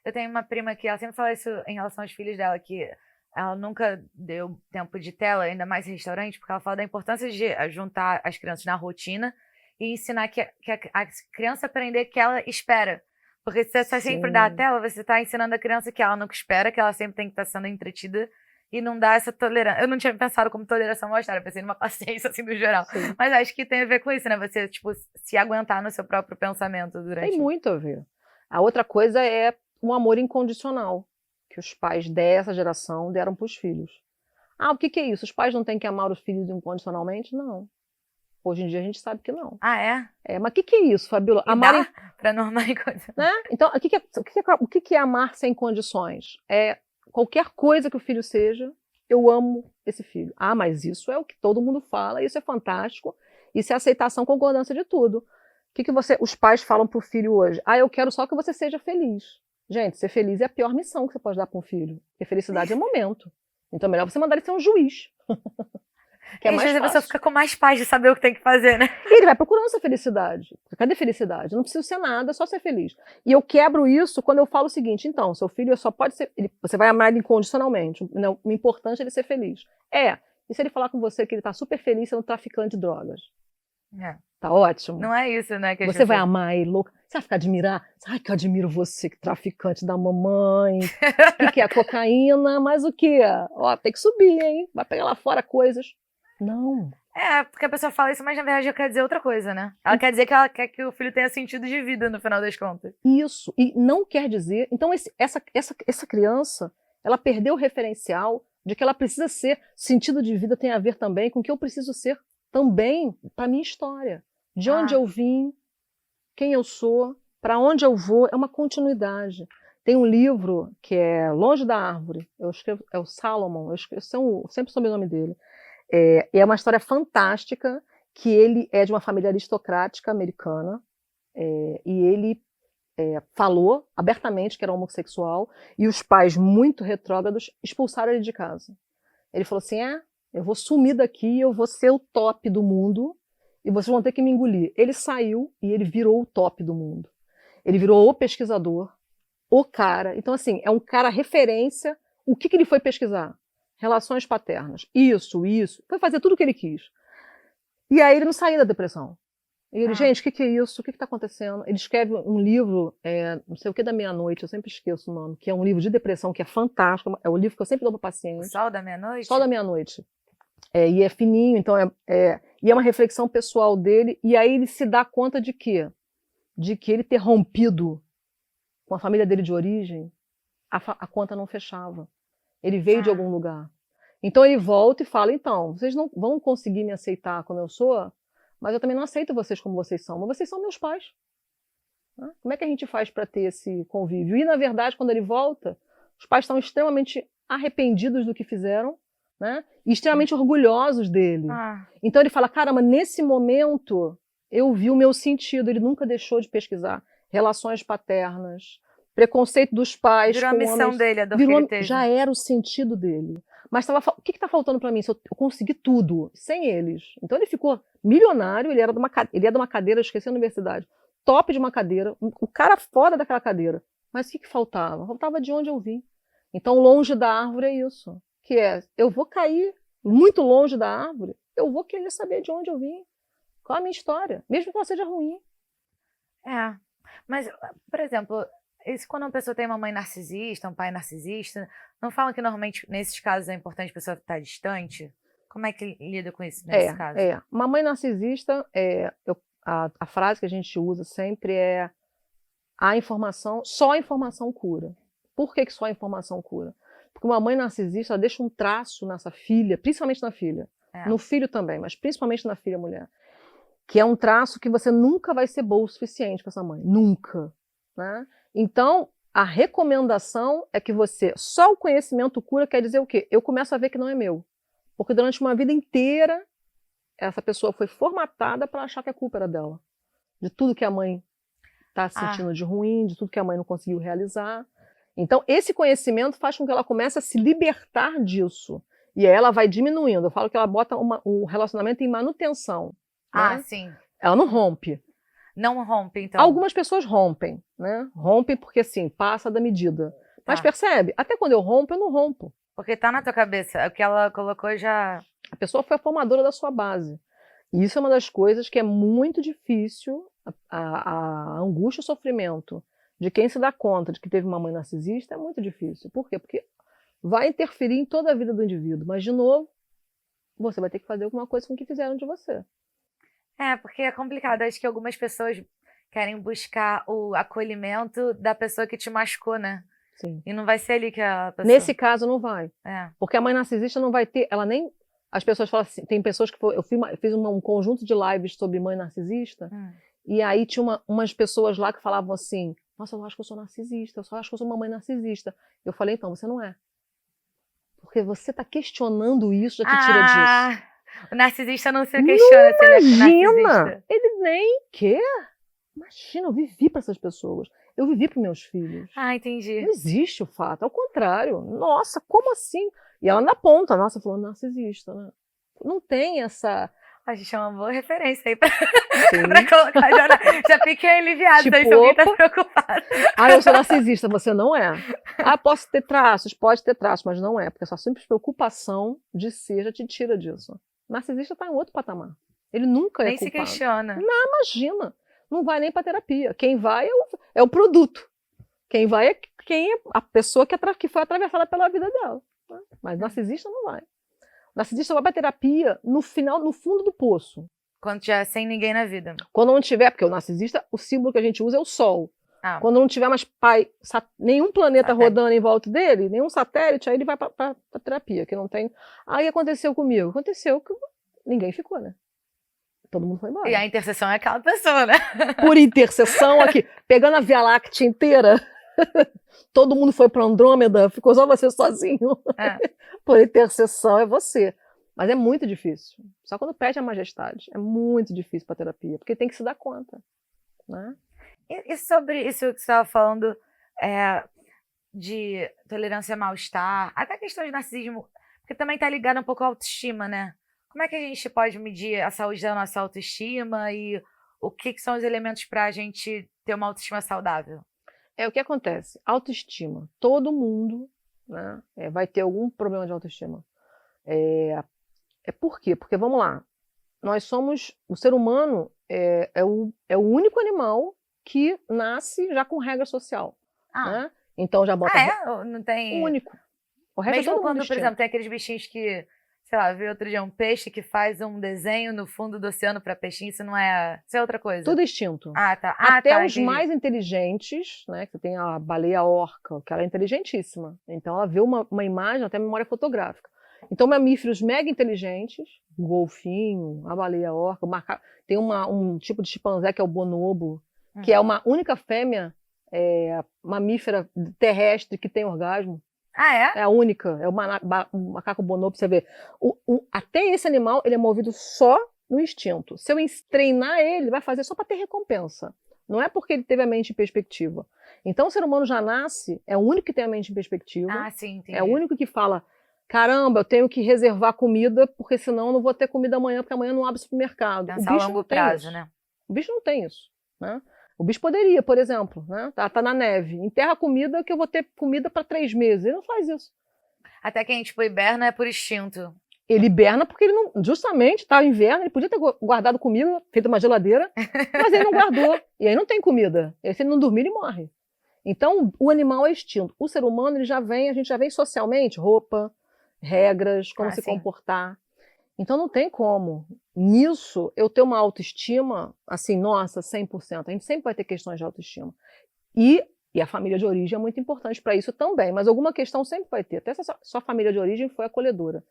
Eu tenho uma prima que ela sempre fala isso em relação aos filhos dela, que ela nunca deu tempo de tela, ainda mais em restaurante, porque ela fala da importância de juntar as crianças na rotina e ensinar que a criança aprender que ela espera. Porque se você sempre dá a tela, você está ensinando a criança que ela nunca espera, que ela sempre tem que estar sendo entretida e não dá essa tolerância. Eu não tinha pensado como toleração mostrar, eu pensei numa paciência assim do geral. Sim. Mas acho que tem a ver com isso, né? Você, tipo, se aguentar no seu próprio pensamento durante... Tem muito a ver. A outra coisa é um amor incondicional que os pais dessa geração deram para os filhos. O que é isso? Os pais não têm que amar os filhos incondicionalmente? Não. Hoje em dia a gente sabe que não. Mas o que é isso, Fabíola? Amar para não amar incondicionalmente. Né? Então, o que é amar sem condições? É qualquer coisa que o filho seja, eu amo esse filho. Mas isso é o que todo mundo fala, isso é fantástico, isso é aceitação, concordância de tudo. O que os pais falam para o filho hoje? Eu quero só que você seja feliz. Gente, ser feliz é a pior missão que você pode dar para um filho. Porque felicidade é momento. Então é melhor você mandar ele ser um juiz. Que é mais fácil. A pessoa fica com mais paz de saber o que tem que fazer, né? E ele vai procurando essa felicidade. Cadê felicidade? Eu não preciso ser nada, é só ser feliz. E eu quebro isso quando eu falo o seguinte, então, seu filho só pode ser... você vai amar ele incondicionalmente. O importante é ele ser feliz. E se ele falar com você que ele tá super feliz sendo traficante de drogas? Tá ótimo. Não é isso, né? Que você vai amar ele, louco. Você vai ficar admirar? Que eu admiro você, que traficante da mamãe. O que é? Cocaína, mas o quê? Tem que subir, hein? Vai pegar lá fora coisas. Não. Porque a pessoa fala isso, mas na verdade ela quer dizer outra coisa, né? Ela quer dizer que ela quer que o filho tenha sentido de vida no final das contas. Isso. E não quer dizer... Então essa criança, ela perdeu o referencial de que ela precisa ser... Sentido de vida tem a ver também com o que eu preciso ser também para minha história. De onde eu vim, quem eu sou, para onde eu vou, é uma continuidade. Tem um livro que é Longe da Árvore, eu escrevo, é o Salomon, eu sempre soube o nome dele. É uma história fantástica, que ele é de uma família aristocrática americana, e ele falou abertamente que era homossexual, e os pais, muito retrógrados, expulsaram ele de casa. Ele falou assim, eu vou sumir daqui, eu vou ser o top do mundo, e vocês vão ter que me engolir. Ele saiu e ele virou o top do mundo. Ele virou o pesquisador, o cara. Então, assim, é um cara referência. O que ele foi pesquisar? Relações paternas. Isso. Foi fazer tudo o que ele quis. E aí ele não saiu da depressão. E ele, gente, o que é isso? O que está acontecendo? Ele escreve um livro, não sei o que da meia-noite, eu sempre esqueço o nome, que é um livro de depressão, que é fantástico. É o livro que eu sempre dou para paciente. Sol da Meia-Noite? Sol da Meia-Noite. E é fininho, então e é uma reflexão pessoal dele, e aí ele se dá conta de quê? De que ele ter rompido com a família dele de origem, a conta não fechava. Ele veio de algum lugar. Então ele volta e fala, então, vocês não vão conseguir me aceitar como eu sou, mas eu também não aceito vocês como vocês são, mas vocês são meus pais. Como é que a gente faz para ter esse convívio? E, na verdade, quando ele volta, os pais estão extremamente arrependidos do que fizeram, né? E extremamente orgulhosos dele. Então ele fala, caramba, nesse momento eu vi o meu sentido. Ele nunca deixou de pesquisar relações paternas, preconceito dos pais. Virou a missão dele, a dor que ele teve. Já era o sentido dele. Mas o que está faltando para mim? Se eu consegui tudo sem eles. Então ele ficou milionário, ele é de uma cadeira, esqueci a universidade, top de uma cadeira, o cara fora daquela cadeira. Mas o que faltava? Faltava de onde eu vim. Então longe da árvore é isso. Que eu vou cair muito longe da árvore, eu vou querer saber de onde eu vim, qual a minha história, mesmo que ela seja ruim. Mas, por exemplo, quando uma pessoa tem uma mãe narcisista, um pai narcisista, não falam que normalmente, nesses casos, é importante a pessoa estar distante? Como é que lida com isso nesse caso? Uma mãe narcisista, a frase que a gente usa sempre é só a informação cura. Por que só a informação cura? Porque uma mãe narcisista deixa um traço nessa filha, principalmente na filha, no filho também, mas principalmente na filha mulher, que é um traço que você nunca vai ser boa o suficiente para essa mãe, nunca, né? Então, a recomendação é que só o conhecimento cura quer dizer o quê? Eu começo a ver que não é meu. Porque durante uma vida inteira, essa pessoa foi formatada para achar que a culpa era dela. De tudo que a mãe está sentindo de ruim, de tudo que a mãe não conseguiu realizar. Então, esse conhecimento faz com que ela comece a se libertar disso. E aí ela vai diminuindo. Eu falo que ela bota um relacionamento em manutenção. Né? Sim. Ela não rompe. Não rompe, então. Algumas pessoas rompem, né? Rompem porque, assim, passa da medida. Mas percebe? Até quando eu rompo, eu não rompo. Porque tá na tua cabeça. O que ela colocou já... A pessoa foi a formadora da sua base. E isso é uma das coisas que é muito difícil, a angústia e o sofrimento de quem se dá conta de que teve uma mãe narcisista é muito difícil. Por quê? Porque vai interferir em toda a vida do indivíduo. Mas, de novo, você vai ter que fazer alguma coisa com o que fizeram de você. Porque é complicado. Acho que algumas pessoas querem buscar o acolhimento da pessoa que te machucou, né? Sim. E não vai ser ali que a pessoa... Nesse caso, não vai. Porque a mãe narcisista não vai ter... Ela nem... As pessoas falam assim... Tem pessoas que... Eu fiz um conjunto de lives sobre mãe narcisista. E aí tinha umas pessoas lá que falavam assim... Nossa, eu acho que eu sou narcisista. Eu só acho que eu sou uma mãe narcisista. Eu falei, então, você não é. Porque você está questionando isso, já te tira disso. O narcisista não se questiona se ele é narcisista. Ele nem quer. Imagina, eu vivi para essas pessoas. Eu vivi para meus filhos. Entendi. Não existe o fato, ao contrário. Nossa, como assim? E ela na ponta, nossa, falou narcisista, né? Não tem essa... A gente é uma boa referência aí pra colocar. Já fiquei aliviada, tipo, se alguém tá preocupado. Eu sou narcisista, você não é. Posso ter traços? Pode ter traços, mas não é. Porque a sua simples preocupação de si já te tira disso. O narcisista está em outro patamar. Ele nunca é culpado. Nem se questiona. Não, imagina. Não vai nem para terapia. Quem vai é o produto. Quem vai é a pessoa que foi atravessada pela vida dela. Né? Mas narcisista não vai. O narcisista vai para terapia no fundo do poço. Quando tiver sem ninguém na vida. Quando não tiver, porque o narcisista, o símbolo que a gente usa é o Sol. Quando não tiver mais nenhum planeta rodando em volta dele, nenhum satélite, aí ele vai para terapia, que não tem... Aí aconteceu comigo. Aconteceu que ninguém ficou, né? Todo mundo foi embora. E a interseção é aquela pessoa, né? Por interseção aqui, pegando a Via Láctea inteira, todo mundo foi para Andrômeda, ficou só você sozinho. Por interseção é você. Mas é muito difícil. Só quando perde a majestade. É muito difícil para terapia, porque tem que se dar conta, né? E sobre isso que você estava falando, de tolerância ao mal-estar, até a questão de narcisismo, porque também está ligado um pouco à autoestima, né? Como é que a gente pode medir a saúde da nossa autoestima e o que são os elementos para a gente ter uma autoestima saudável? O que acontece? Autoestima. Todo mundo, né, vai ter algum problema de autoestima. Por quê? Porque, vamos lá, o ser humano é o único animal que nasce já com regra social. Né? Então já bota... Não tem... O único. O resto mesmo é todo quando, mundo por exemplo, tem aqueles bichinhos que, sei lá, eu vi outro dia um peixe que faz um desenho no fundo do oceano para peixinho, isso não é... Isso é outra coisa. Tudo instinto. Tá. Até os mais inteligentes, né? Que você tem a baleia orca, que ela é inteligentíssima. Então ela vê uma imagem, até memória fotográfica. Então mamíferos mega inteligentes, o golfinho, a baleia orca, tem um tipo de chimpanzé que é o bonobo, que é uma única fêmea mamífera terrestre que tem orgasmo. É a única, é o macaco bonobo, você vê. Até esse animal, ele é movido só no instinto. Se eu treinar ele, vai fazer só para ter recompensa. Não é porque ele teve a mente em perspectiva. Então o ser humano já nasce, é o único que tem a mente em perspectiva. Sim, entendi. É o único que fala, caramba, eu tenho que reservar comida, porque senão eu não vou ter comida amanhã, porque amanhã não abre supermercado. Pensar a longo prazo, né? O bicho não tem isso, né? O bicho poderia, por exemplo, né? Tá na neve, enterra a comida que eu vou ter comida para 3 meses. Ele não faz isso. Até quem, hiberna é por instinto. Ele hiberna porque ele não... Justamente, tá inverno, ele podia ter guardado comida, feito uma geladeira, mas ele não guardou. E aí não tem comida. E aí, se ele não dormir, ele morre. Então, o animal é instinto. O ser humano, a gente já vem socialmente, roupa, regras, como se comportar. Então não tem como, nisso, eu ter uma autoestima, assim, nossa, 100%. A gente sempre vai ter questões de autoestima. E a família de origem é muito importante para isso também, mas alguma questão sempre vai ter. Até se a sua família de origem foi acolhedora.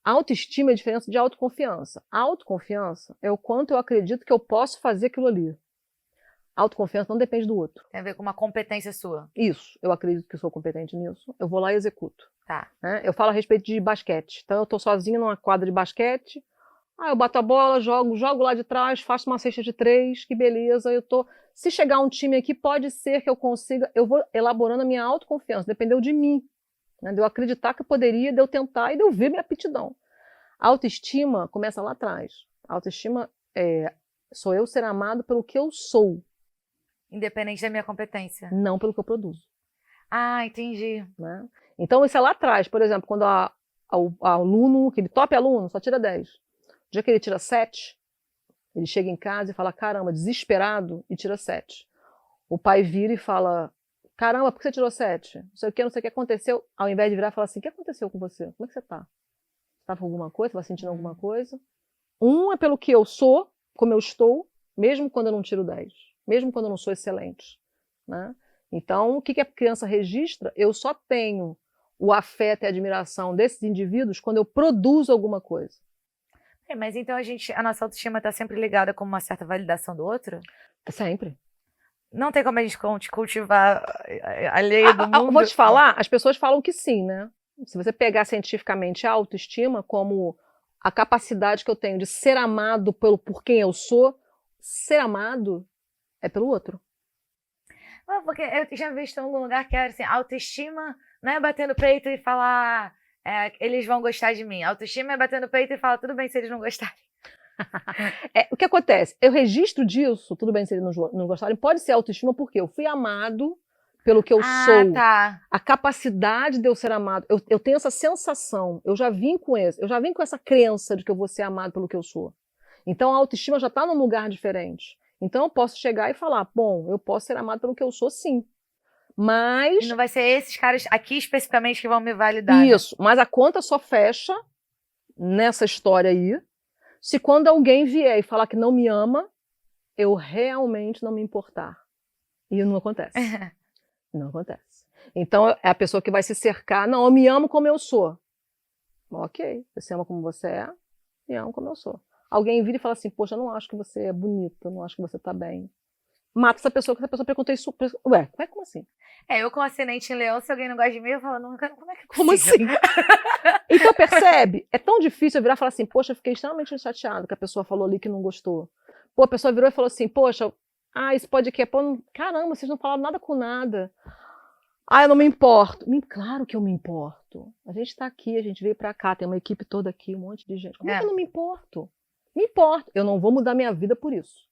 A autoestima é a diferença de autoconfiança. A autoconfiança é o quanto eu acredito que eu posso fazer aquilo ali. Autoconfiança não depende do outro. Tem a ver com uma competência sua. Isso. Eu acredito que eu sou competente nisso. Eu vou lá e executo. Tá. Né? Eu falo a respeito de basquete. Então, eu tô sozinha numa quadra de basquete. Eu bato a bola, jogo lá de trás, faço uma cesta de 3, que beleza. Se chegar um time aqui, pode ser que eu consiga. Eu vou elaborando a minha autoconfiança. Dependeu de mim. Né? De eu acreditar que eu poderia, de eu tentar e de eu ver minha aptidão. A autoestima começa lá atrás. A autoestima sou eu ser amado pelo que eu sou. Independente da minha competência. Não pelo que eu produzo. Ah, entendi. Né? Então, isso é lá atrás. Por exemplo, quando o aluno, aquele top aluno, só tira 10. O dia que ele tira 7, ele chega em casa e fala, caramba, desesperado, e tira 7. O pai vira e fala, caramba, por que você tirou 7? Não sei o que aconteceu. Ao invés de virar e falar assim, o que aconteceu com você? Como é que você tá? Tá com alguma coisa? Tá sentindo alguma coisa? Um é pelo que eu sou, como eu estou, mesmo quando eu não tiro 10. Mesmo quando eu não sou excelente. Né? Então, o que a criança registra? Eu só tenho o afeto e a admiração desses indivíduos quando eu produzo alguma coisa. Mas então a nossa autoestima está sempre ligada com uma certa validação do outro? Sempre. Não tem como a gente cultivar alheio do mundo? Vou te falar, as pessoas falam que sim, né? Se você pegar cientificamente a autoestima como a capacidade que eu tenho de ser amado por quem eu sou, ser amado é pelo outro. Porque eu tinha visto em algum lugar que era assim, autoestima não é bater no peito e falar eles vão gostar de mim. Autoestima é bater no peito e falar tudo bem se eles não gostarem. O que acontece? Eu registro disso, tudo bem se eles não gostarem, pode ser autoestima porque eu fui amado pelo que eu sou. Tá. A capacidade de eu ser amado. Eu tenho essa sensação, eu já vim com essa crença de que eu vou ser amado pelo que eu sou. Então a autoestima já está num lugar diferente. Então eu posso chegar e falar, bom, eu posso ser amado pelo que eu sou, sim. Mas... E não vai ser esses caras aqui especificamente que vão me validar. Isso, né? Mas a conta só fecha nessa história aí se quando alguém vier e falar que não me ama, eu realmente não me importar. E não acontece. Não acontece. Então é a pessoa que vai se cercar, não, eu me amo como eu sou. Ok, você ama como você é, me amo como eu sou. Alguém vira e fala assim, poxa, eu não acho que você é bonita, não acho que você tá bem. Mata essa pessoa, que essa pessoa pergunta isso. Ué, como assim? Eu com ascendente em Leão, se alguém não gosta de mim, eu falo, não, como é que é Como assim? Então percebe? É tão difícil eu virar e falar assim, poxa, eu fiquei extremamente chateado que a pessoa falou ali que não gostou. Pô, a pessoa virou e falou assim, poxa, esse podcast, caramba, vocês não falaram nada com nada. Eu não me importo. Claro que eu me importo. A gente tá aqui, a gente veio pra cá, tem uma equipe toda aqui, um monte de gente. Como é que eu não me importo? Me importo. Eu não vou mudar minha vida por isso.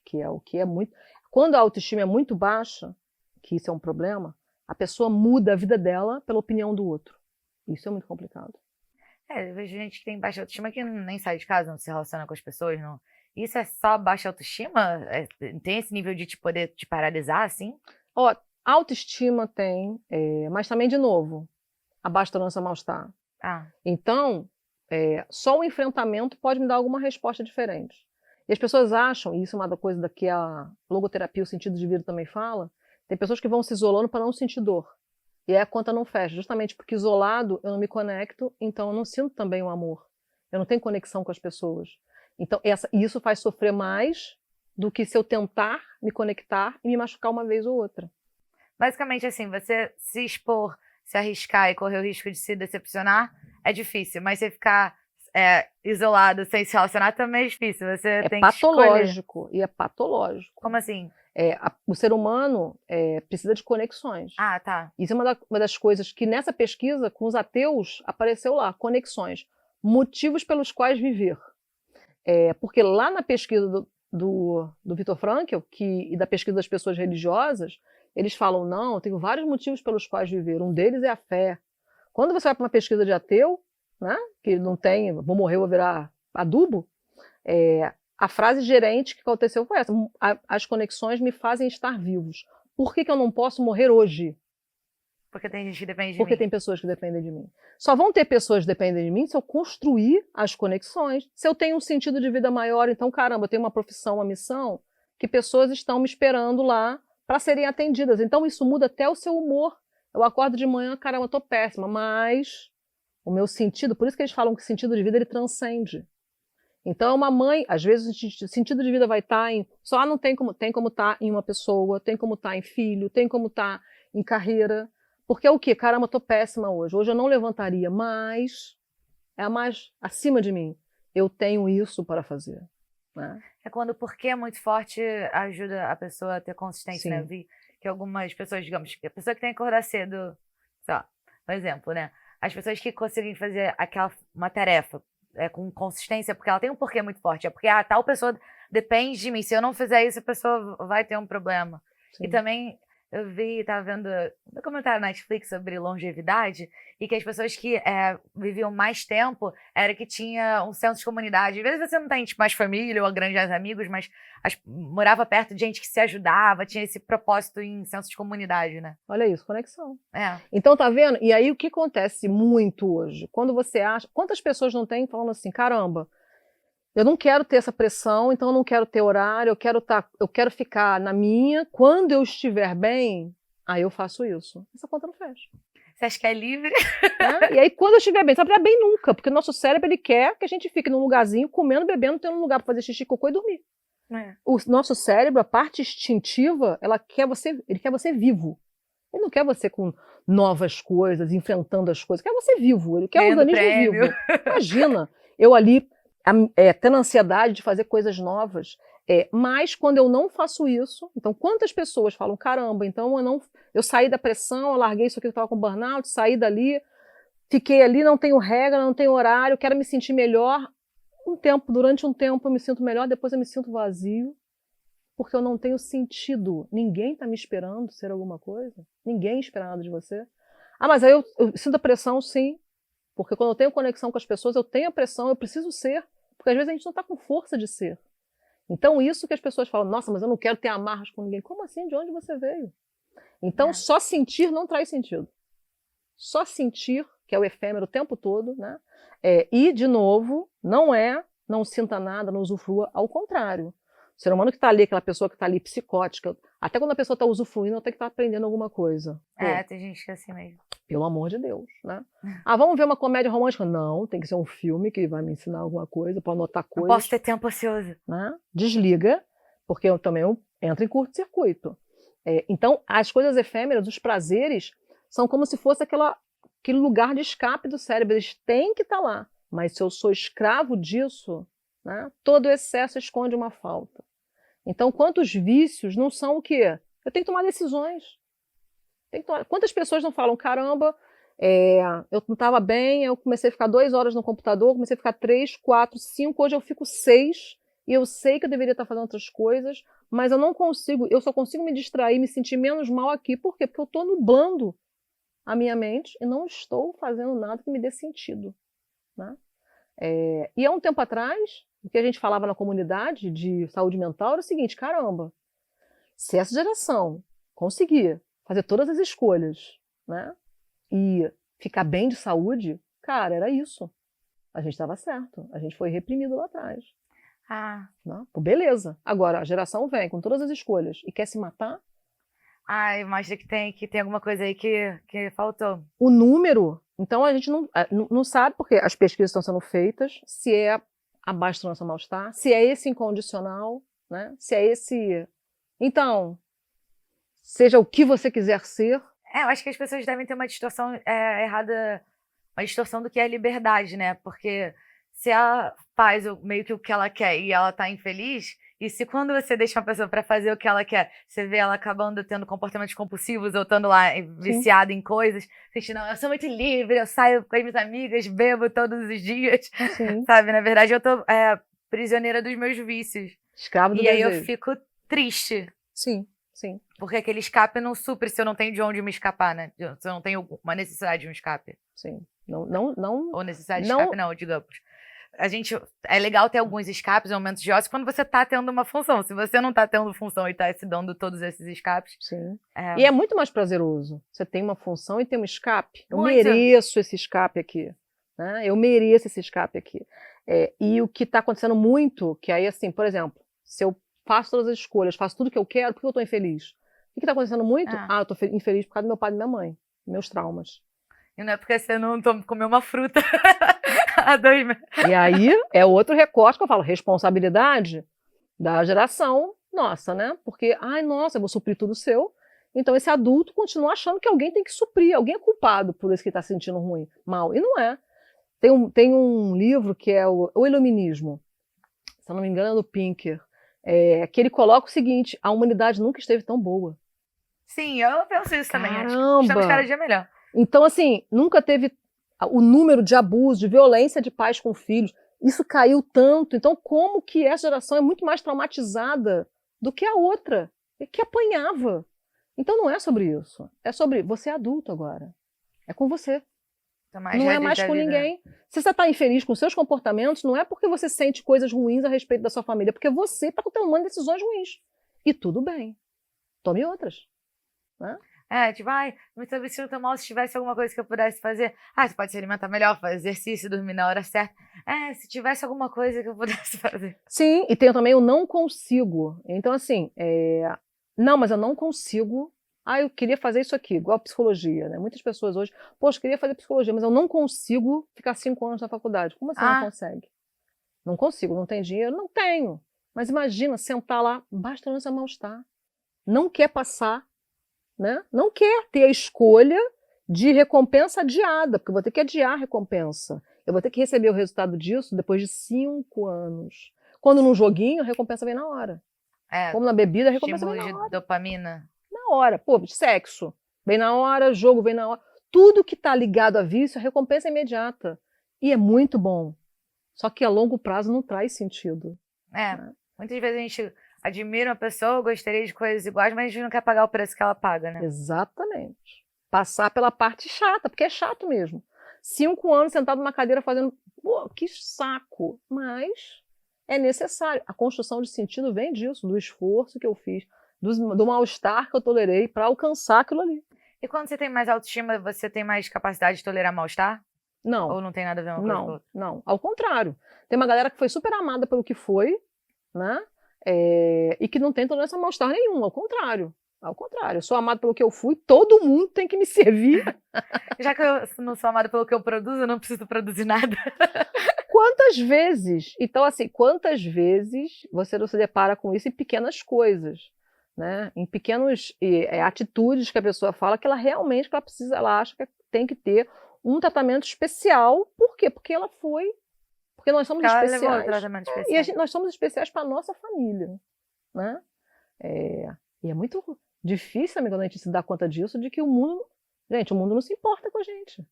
Que é o que é muito... Quando a autoestima é muito baixa, que isso é um problema, a pessoa muda a vida dela pela opinião do outro. Isso é muito complicado. Eu vejo gente que tem baixa autoestima que nem sai de casa, não se relaciona com as pessoas. Não... Isso é só baixa autoestima? Tem esse nível de poder te paralisar, assim? Autoestima tem, mas também, de novo, a baixa tolerância ao mal-estar. Então, só o enfrentamento pode me dar alguma resposta diferente. E as pessoas acham, e isso é uma coisa que a logoterapia, o sentido de vida também fala, tem pessoas que vão se isolando para não sentir dor. E aí a conta não fecha, justamente porque isolado eu não me conecto, então eu não sinto também o amor. Eu não tenho conexão com as pessoas. Então isso faz sofrer mais do que se eu tentar me conectar e me machucar uma vez ou outra. Basicamente assim, você se expor, se arriscar e correr o risco de se decepcionar é difícil, mas você ficar isolado, sem se relacionar também é difícil. Você tem patológico, e é patológico. Como assim? O ser humano precisa de conexões. Tá. Isso é uma das coisas que nessa pesquisa, com os ateus, apareceu lá, conexões. Motivos pelos quais viver. Porque lá na pesquisa do Viktor Frankl, e da pesquisa das pessoas religiosas, eles falam, não, eu tenho vários motivos pelos quais viver. Um deles é a fé. Quando você vai para uma pesquisa de ateu, né, que não tem, vou morrer, vou virar adubo, a frase gerente que aconteceu foi essa, as conexões me fazem estar vivos. Por que eu não posso morrer hoje? Porque tem gente que depende de mim. Porque tem pessoas que dependem de mim. Só vão ter pessoas que dependem de mim se eu construir as conexões. Se eu tenho um sentido de vida maior, então, caramba, eu tenho uma profissão, uma missão, que pessoas estão me esperando lá para serem atendidas. Então, isso muda até o seu humor. Eu acordo de manhã, caramba, eu tô péssima, mas o meu sentido, por isso que eles falam que o sentido de vida, ele transcende. Então, uma mãe, às vezes, o sentido de vida vai estar em... Só não tem como estar em uma pessoa, tem como estar em filho, tem como estar em carreira. Porque é o quê? Caramba, eu tô péssima hoje. Hoje eu não levantaria, mas é a mais acima de mim. Eu tenho isso para fazer. Né? É quando o porquê é muito forte, ajuda a pessoa a ter consistência, Sim. né? Eu vi que algumas pessoas, digamos, a pessoa que tem que acordar cedo, sei lá, por exemplo, né? As pessoas que conseguem fazer uma tarefa com consistência, porque ela tem um porquê muito forte. É porque tal pessoa depende de mim. Se eu não fizer isso, a pessoa vai ter um problema. Sim. E também eu estava vendo um documentário na Netflix sobre longevidade, e que as pessoas que viviam mais tempo era que tinha um senso de comunidade. Às vezes você não tem mais família ou grandes amigos, mas morava perto de gente que se ajudava, tinha esse propósito em senso de comunidade, né? Olha isso, conexão. Então, tá vendo? E aí o que acontece muito hoje? Quando você acha... Quantas pessoas não tem falando assim, caramba, eu não quero ter essa pressão, então eu não quero ter horário, eu quero ficar na minha, quando eu estiver bem, aí eu faço isso. Essa conta não fecha. Você acha que é livre? E aí, quando eu estiver bem, sabe, não é bem nunca, porque o nosso cérebro, ele quer que a gente fique num lugarzinho, comendo, bebendo, tendo um lugar para fazer xixi, cocô e dormir. O nosso cérebro, a parte instintiva, ele quer você vivo. Ele não quer você com novas coisas, enfrentando as coisas, quer você vivo, ele quer o organismo vivo. Imagina, eu ali, tendo ansiedade de fazer coisas novas, mas quando eu não faço isso, então quantas pessoas falam, caramba, então eu saí da pressão, eu larguei isso aqui, eu estava com burnout, saí dali, fiquei ali, não tenho regra, não tenho horário, quero me sentir melhor, durante um tempo eu me sinto melhor, depois eu me sinto vazio, porque eu não tenho sentido, ninguém está me esperando ser alguma coisa, ninguém espera nada de você. Mas aí eu sinto a pressão, sim, porque quando eu tenho conexão com as pessoas, eu tenho a pressão, eu preciso ser, porque às vezes a gente não está com força de ser. Então, isso que as pessoas falam, nossa, mas eu não quero ter amarras com ninguém. Como assim? De onde você veio? Então, só sentir não traz sentido. Só sentir, que é o efêmero o tempo todo, né? E, de novo, não sinta nada, não usufrua, ao contrário. O ser humano que está ali, aquela pessoa que está ali psicótica, até quando a pessoa está usufruindo, ela tem que estar aprendendo alguma coisa. Tem gente que é assim mesmo. Pelo amor de Deus, né? Vamos ver uma comédia romântica? Não, tem que ser um filme que vai me ensinar alguma coisa, para anotar coisas. Não posso ter tempo ocioso. Né? Desliga, porque eu também entro em curto-circuito. Então, as coisas efêmeras, os prazeres, são como se fosse aquele lugar de escape do cérebro. Eles têm que estar lá. Mas se eu sou escravo disso, né, todo excesso esconde uma falta. Então, quantos vícios não são o quê? Eu tenho que tomar decisões. Quantas pessoas não falam, caramba, eu não estava bem, eu comecei a ficar 2 horas no computador, comecei a ficar 3, 4, 5, hoje eu fico 6, e eu sei que eu deveria estar fazendo outras coisas, mas eu não consigo, eu só consigo me distrair, me sentir menos mal aqui. Por quê? Porque eu estou nublando a minha mente e não estou fazendo nada que me dê sentido. Né? E há um tempo atrás, o que a gente falava na comunidade de saúde mental era o seguinte, caramba, se essa geração conseguir fazer todas as escolhas, né, e ficar bem de saúde, cara, era isso. A gente estava certo, a gente foi reprimido lá atrás. Né? Beleza. Agora, a geração vem com todas as escolhas e quer se matar. Mostra que tem alguma coisa aí que faltou. O número, então a gente não sabe, porque as pesquisas estão sendo feitas, se é abaixo do nosso mal-estar, se é esse incondicional, né? Se é esse... Então, seja o que você quiser ser. Eu acho que as pessoas devem ter uma distorção errada, uma distorção do que é liberdade, né? Porque se ela faz meio que o que ela quer e ela tá infeliz, e se quando você deixa uma pessoa para fazer o que ela quer, você vê ela acabando tendo comportamentos compulsivos ou estando lá viciada em coisas, você não, eu sou muito livre, eu saio com as minhas amigas, bebo todos os dias, sabe? Na verdade, eu tô prisioneira dos meus vícios. Escravo do desejo. E aí eu fico triste. Sim. Porque aquele escape não supre se eu não tenho de onde me escapar, né? Se eu não tenho uma necessidade de um escape. Sim. Não. Ou necessidade de escape, não, digamos. É legal ter alguns escapes, momentos de ócio, quando você tá tendo uma função. Se você não tá tendo função e tá se dando todos esses escapes... Sim. E é muito mais prazeroso. Você tem uma função e tem um escape. Eu muito. mereço esse escape aqui. Né? Eu mereço esse escape aqui. E o que tá acontecendo muito, que aí assim, por exemplo, se eu faço todas as escolhas, faço tudo que eu quero, por que eu tô infeliz? O que tá acontecendo muito? Eu tô infeliz por causa do meu pai e da minha mãe. Meus traumas. E não é porque você não comeu uma fruta. Há 2 meses. E aí é outro recorte que eu falo, responsabilidade da geração nossa, né? Porque, ai, nossa, eu vou suprir tudo seu. Então esse adulto continua achando que alguém tem que suprir, alguém é culpado por isso que está sentindo ruim, mal. E não é. Tem um livro que é o Iluminismo, se eu não me engano é do Pinker, que ele coloca o seguinte, a humanidade nunca esteve tão boa. Sim, eu penso isso também. Caramba! Estamos cada dia melhor. Então, assim, nunca teve o número de abuso, de violência de pais com filhos. Isso caiu tanto. Então, como que essa geração é muito mais traumatizada do que a outra, que apanhava? Então, não é sobre isso. É sobre você é adulto agora. É com você. Não é mais com ninguém. Se você está infeliz com seus comportamentos, não é porque você sente coisas ruins a respeito da sua família, é porque você está tomando decisões ruins. E tudo bem. Tome outras. Né? Tipo, me sinto tão mal se tivesse alguma coisa que eu pudesse fazer. Você pode se alimentar melhor, fazer exercício, dormir na hora certa. Se tivesse alguma coisa que eu pudesse fazer. Sim, e tem também o não consigo. Então, assim, não, mas eu não consigo. Eu queria fazer isso aqui, igual a psicologia, né? Muitas pessoas hoje, poxa, eu queria fazer psicologia, mas eu não consigo ficar 5 anos na faculdade. Como assim não consegue? Não consigo, não tem dinheiro? Não tenho. Mas imagina, sentar lá, basta não ser mal-estar. Não quer passar, né? Não quer ter a escolha de recompensa adiada, porque eu vou ter que adiar a recompensa. Eu vou ter que receber o resultado disso depois de 5 anos. Quando num joguinho, a recompensa vem na hora. Como na bebida, a recompensa vem na hora. Dopamina. Na hora. Pô, sexo, vem na hora, jogo vem na hora. Tudo que está ligado a vício, a recompensa é imediata. E é muito bom. Só que a longo prazo não traz sentido. Né? Muitas vezes a gente admira uma pessoa, gostaria de coisas iguais, mas a gente não quer pagar o preço que ela paga, né? Exatamente. Passar pela parte chata, porque é chato mesmo. 5 anos sentado numa cadeira fazendo... Pô, que saco! Mas é necessário. A construção de sentido vem disso, do esforço que eu fiz, do mal-estar que eu tolerei para alcançar aquilo ali. E quando você tem mais autoestima, você tem mais capacidade de tolerar mal-estar? Não. Ou não tem nada a ver uma coisa com outra? Não. Ao contrário. Tem uma galera que foi super amada pelo que foi, né? E que não tem tolerância a mal-estar nenhum. Ao contrário. Eu sou amado pelo que eu fui, todo mundo tem que me servir. Já que eu não sou amada pelo que eu produzo, eu não preciso produzir nada. Quantas vezes? Então, assim, quantas vezes você não se depara com isso em pequenas coisas? Né? Em pequenas atitudes que a pessoa fala que ela realmente ela acha que tem que ter um tratamento especial. Por quê? Porque ela foi. Porque nós somos especiais. Levou o tratamento especial. E nós somos especiais para a nossa família. Né? E é muito difícil, amiga, quando a gente se dá conta disso, de que o mundo. Gente, o mundo não se importa com a gente.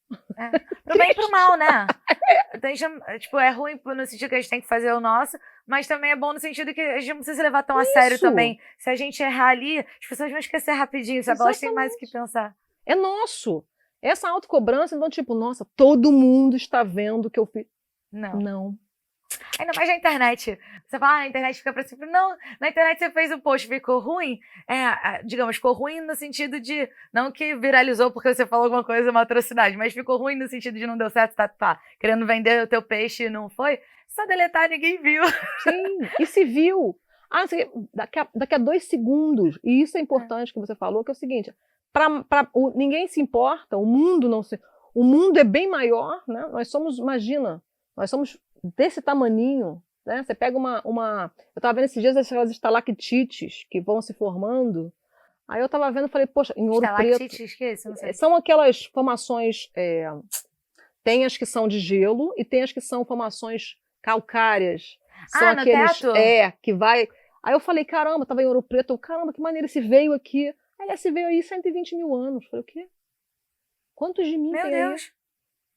Pro bem e pro mal, né? Tipo, é ruim no sentido que a gente tem que fazer o nosso, mas também é bom no sentido que a gente não precisa se levar tão a sério também. Se a gente errar ali, as pessoas vão esquecer rapidinho, sabe? Elas têm mais o que pensar. É nosso. Essa autocobrança, então, tipo, nossa, todo mundo está vendo o que eu fiz. Não. Ainda mais na internet. Você fala, a internet fica pra sempre. Não, na internet você fez um post, ficou ruim. Digamos, ficou ruim no sentido de, não que viralizou porque você falou alguma coisa, uma atrocidade, mas ficou ruim no sentido de não deu certo, tá querendo vender o teu peixe e não foi. Só deletar, ninguém viu. Sim, e se viu. Daqui a 2 segundos. E isso é importante que você falou, que é o seguinte, ninguém se importa, o mundo não se... O mundo é bem maior, né? Nós somos desse tamaninho, né? Você pega uma... Eu estava vendo esses dias aquelas estalactites que vão se formando. Aí eu estava vendo e falei, poxa, em Ouro Preto... Estalactites, que é isso? Não sei. São aquelas formações... tem as que são de gelo e tem as que são formações calcárias. São aqueles, no teto? Que vai... Aí eu falei, caramba, estava em Ouro Preto. Caramba, que maneiro, esse veio aqui. Aí esse veio aí 120 mil anos. Falei, o quê? Quantos de mim Meu tem Deus.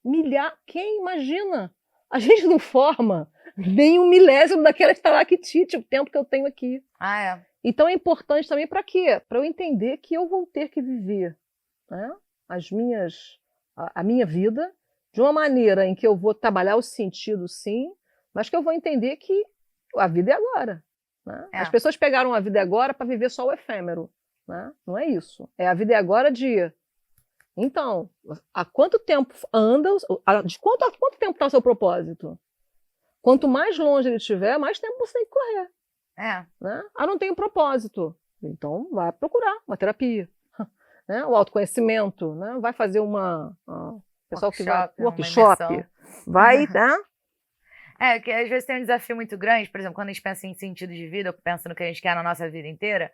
Aí? Quem imagina? A gente não forma nem 1/1000 daquela estalactite, o tempo que eu tenho aqui. Então é importante também para quê? Para eu entender que eu vou ter que viver, né, a minha vida de uma maneira em que eu vou trabalhar o sentido, sim, mas que eu vou entender que a vida é agora. Né? As pessoas pegaram a vida agora para viver só o efêmero. Né? Não é isso. A vida é agora Então, há quanto tempo anda, de quanto tempo está o seu propósito? Quanto mais longe ele estiver, mais tempo você tem que correr. Né? Não tenho propósito. Então, vai procurar uma terapia. Né? O autoconhecimento, né? Vai fazer pessoal que vai workshop, vai, né? Que às vezes tem um desafio muito grande, por exemplo, quando a gente pensa em sentido de vida, ou pensa no que a gente quer na nossa vida inteira,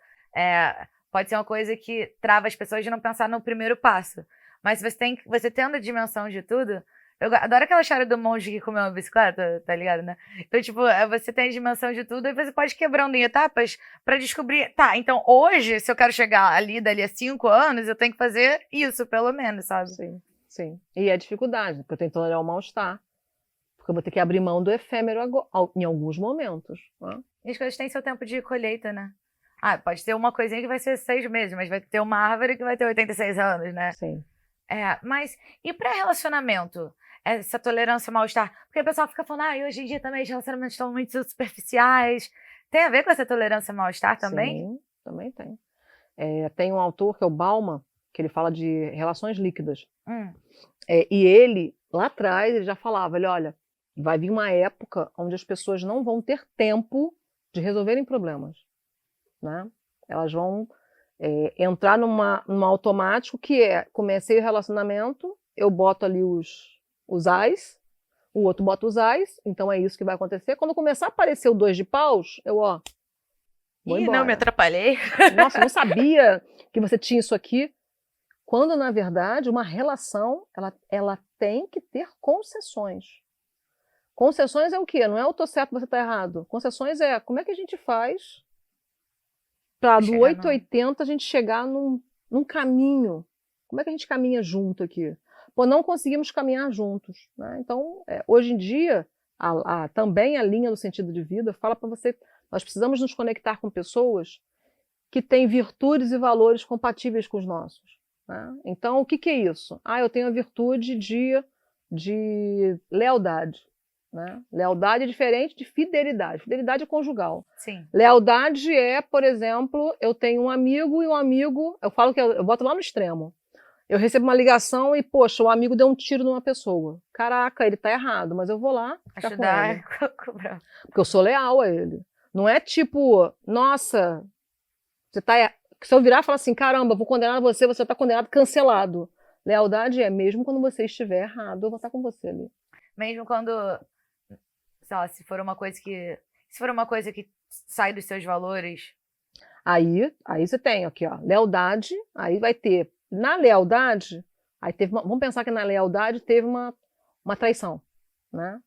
pode ser uma coisa que trava as pessoas de não pensar no primeiro passo. Mas você tendo a dimensão de tudo, eu adoro aquela história do monge que comeu uma bicicleta, tá ligado, né? Então, tipo, você tem a dimensão de tudo e você pode quebrando em etapas pra descobrir, tá, então hoje, se eu quero chegar ali, dali a 5 anos, eu tenho que fazer isso, pelo menos, sabe? Sim, sim. E é dificuldade, porque eu tenho que tolerar o mal-estar. Porque eu vou ter que abrir mão do efêmero em alguns momentos. Né? E as coisas têm seu tempo de colheita, né? Pode ter uma coisinha que vai ser 6 meses, mas vai ter uma árvore que vai ter 86 anos, né? Sim. Mas e para relacionamento? Essa tolerância ao mal-estar? Porque o pessoal fica falando, hoje em dia também os relacionamentos estão muito superficiais. Tem a ver com essa tolerância ao mal-estar também? Sim, também tem. Tem um autor que é o Bauman, que ele fala de relações líquidas. E ele, lá atrás, ele já falava, olha, vai vir uma época onde as pessoas não vão ter tempo de resolverem problemas, né? Elas vão entrar numa automático que comecei o relacionamento, eu boto ali os ais, o outro bota os ais, então é isso que vai acontecer. Quando começar a aparecer o 2 de paus, eu, vou embora. Não me atrapalhei. Nossa, não sabia que você tinha isso aqui. Quando, na verdade, uma relação, ela tem que ter concessões. Concessões é o quê? Não é eu tô certo, você tá errado. Concessões é como é que a gente faz para do 880 a gente chegar num caminho. Como é que a gente caminha junto aqui? Pô, não conseguimos caminhar juntos. Né? Então, hoje em dia, também a linha do sentido de vida fala para você, nós precisamos nos conectar com pessoas que têm virtudes e valores compatíveis com os nossos. Né? Então, o que é isso? Eu tenho a virtude de lealdade. Né? Lealdade é diferente de fidelidade. Fidelidade é conjugal. Sim. Lealdade por exemplo, eu tenho um amigo e um amigo, eu falo que eu boto lá no extremo. Eu recebo uma ligação e, poxa, o amigo deu um tiro numa pessoa. Caraca, ele tá errado, mas eu vou lá ajudar. Porque eu sou leal a ele. Não é tipo, nossa, você tá... Se eu virar e falar assim, caramba, vou condenar você, você tá condenado, cancelado. Lealdade mesmo quando você estiver errado, eu vou estar com você ali. Mesmo quando, sei lá, se for uma coisa que sai dos seus valores. Aí você tem aqui, ó, lealdade, aí vai ter, na lealdade, vamos pensar que na lealdade teve uma traição, né?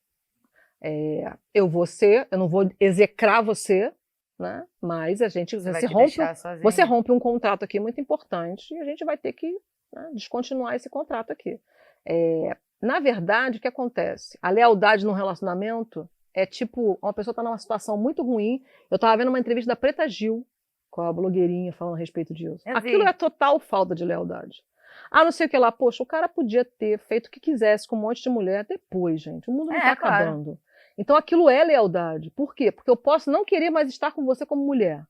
Eu não vou execrar você, né? Mas você rompe um contrato aqui muito importante e a gente vai ter que, né, descontinuar esse contrato aqui. Na verdade, o que acontece? A lealdade num relacionamento é tipo, uma pessoa está numa situação muito ruim. Eu estava vendo uma entrevista da Preta Gil, com a blogueirinha falando a respeito disso. Aquilo é total falta de lealdade. Não sei o que lá, poxa, o cara podia ter feito o que quisesse com um monte de mulher depois, gente. O mundo não está acabando. Então aquilo é lealdade. Por quê? Porque eu posso não querer mais estar com você como mulher.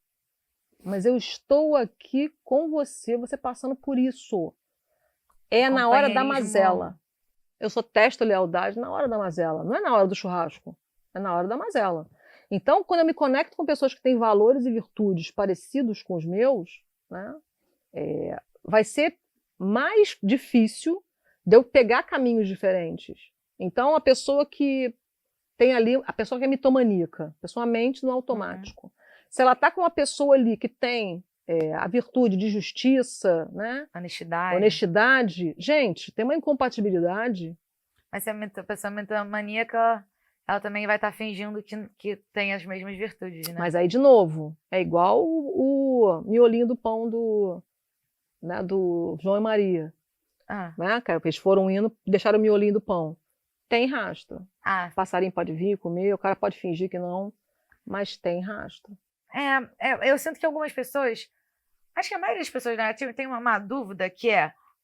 Mas eu estou aqui com você passando por isso. Na hora da mazela. Eu só testo lealdade na hora da mazela. Não é na hora do churrasco. É na hora da mazela. Então, quando eu me conecto com pessoas que têm valores e virtudes parecidos com os meus, né, vai ser mais difícil de eu pegar caminhos diferentes. Então, a pessoa que tem ali, a pessoa que é mitomaníaca, a pessoa mente no automático. Se ela está com uma pessoa ali que tem a virtude de justiça, né, honestidade, gente, tem uma incompatibilidade. Mas se a pessoa mitomaníaca, ela também vai estar fingindo que tem as mesmas virtudes, né? Mas aí, de novo, é igual o miolinho do pão do João e Maria. Né? Eles foram indo, deixaram o miolinho do pão. Tem rastro. Passarinho pode vir comer, o cara pode fingir que não, mas tem rastro. Eu sinto que algumas pessoas, acho que a maioria das pessoas, né, tem uma dúvida que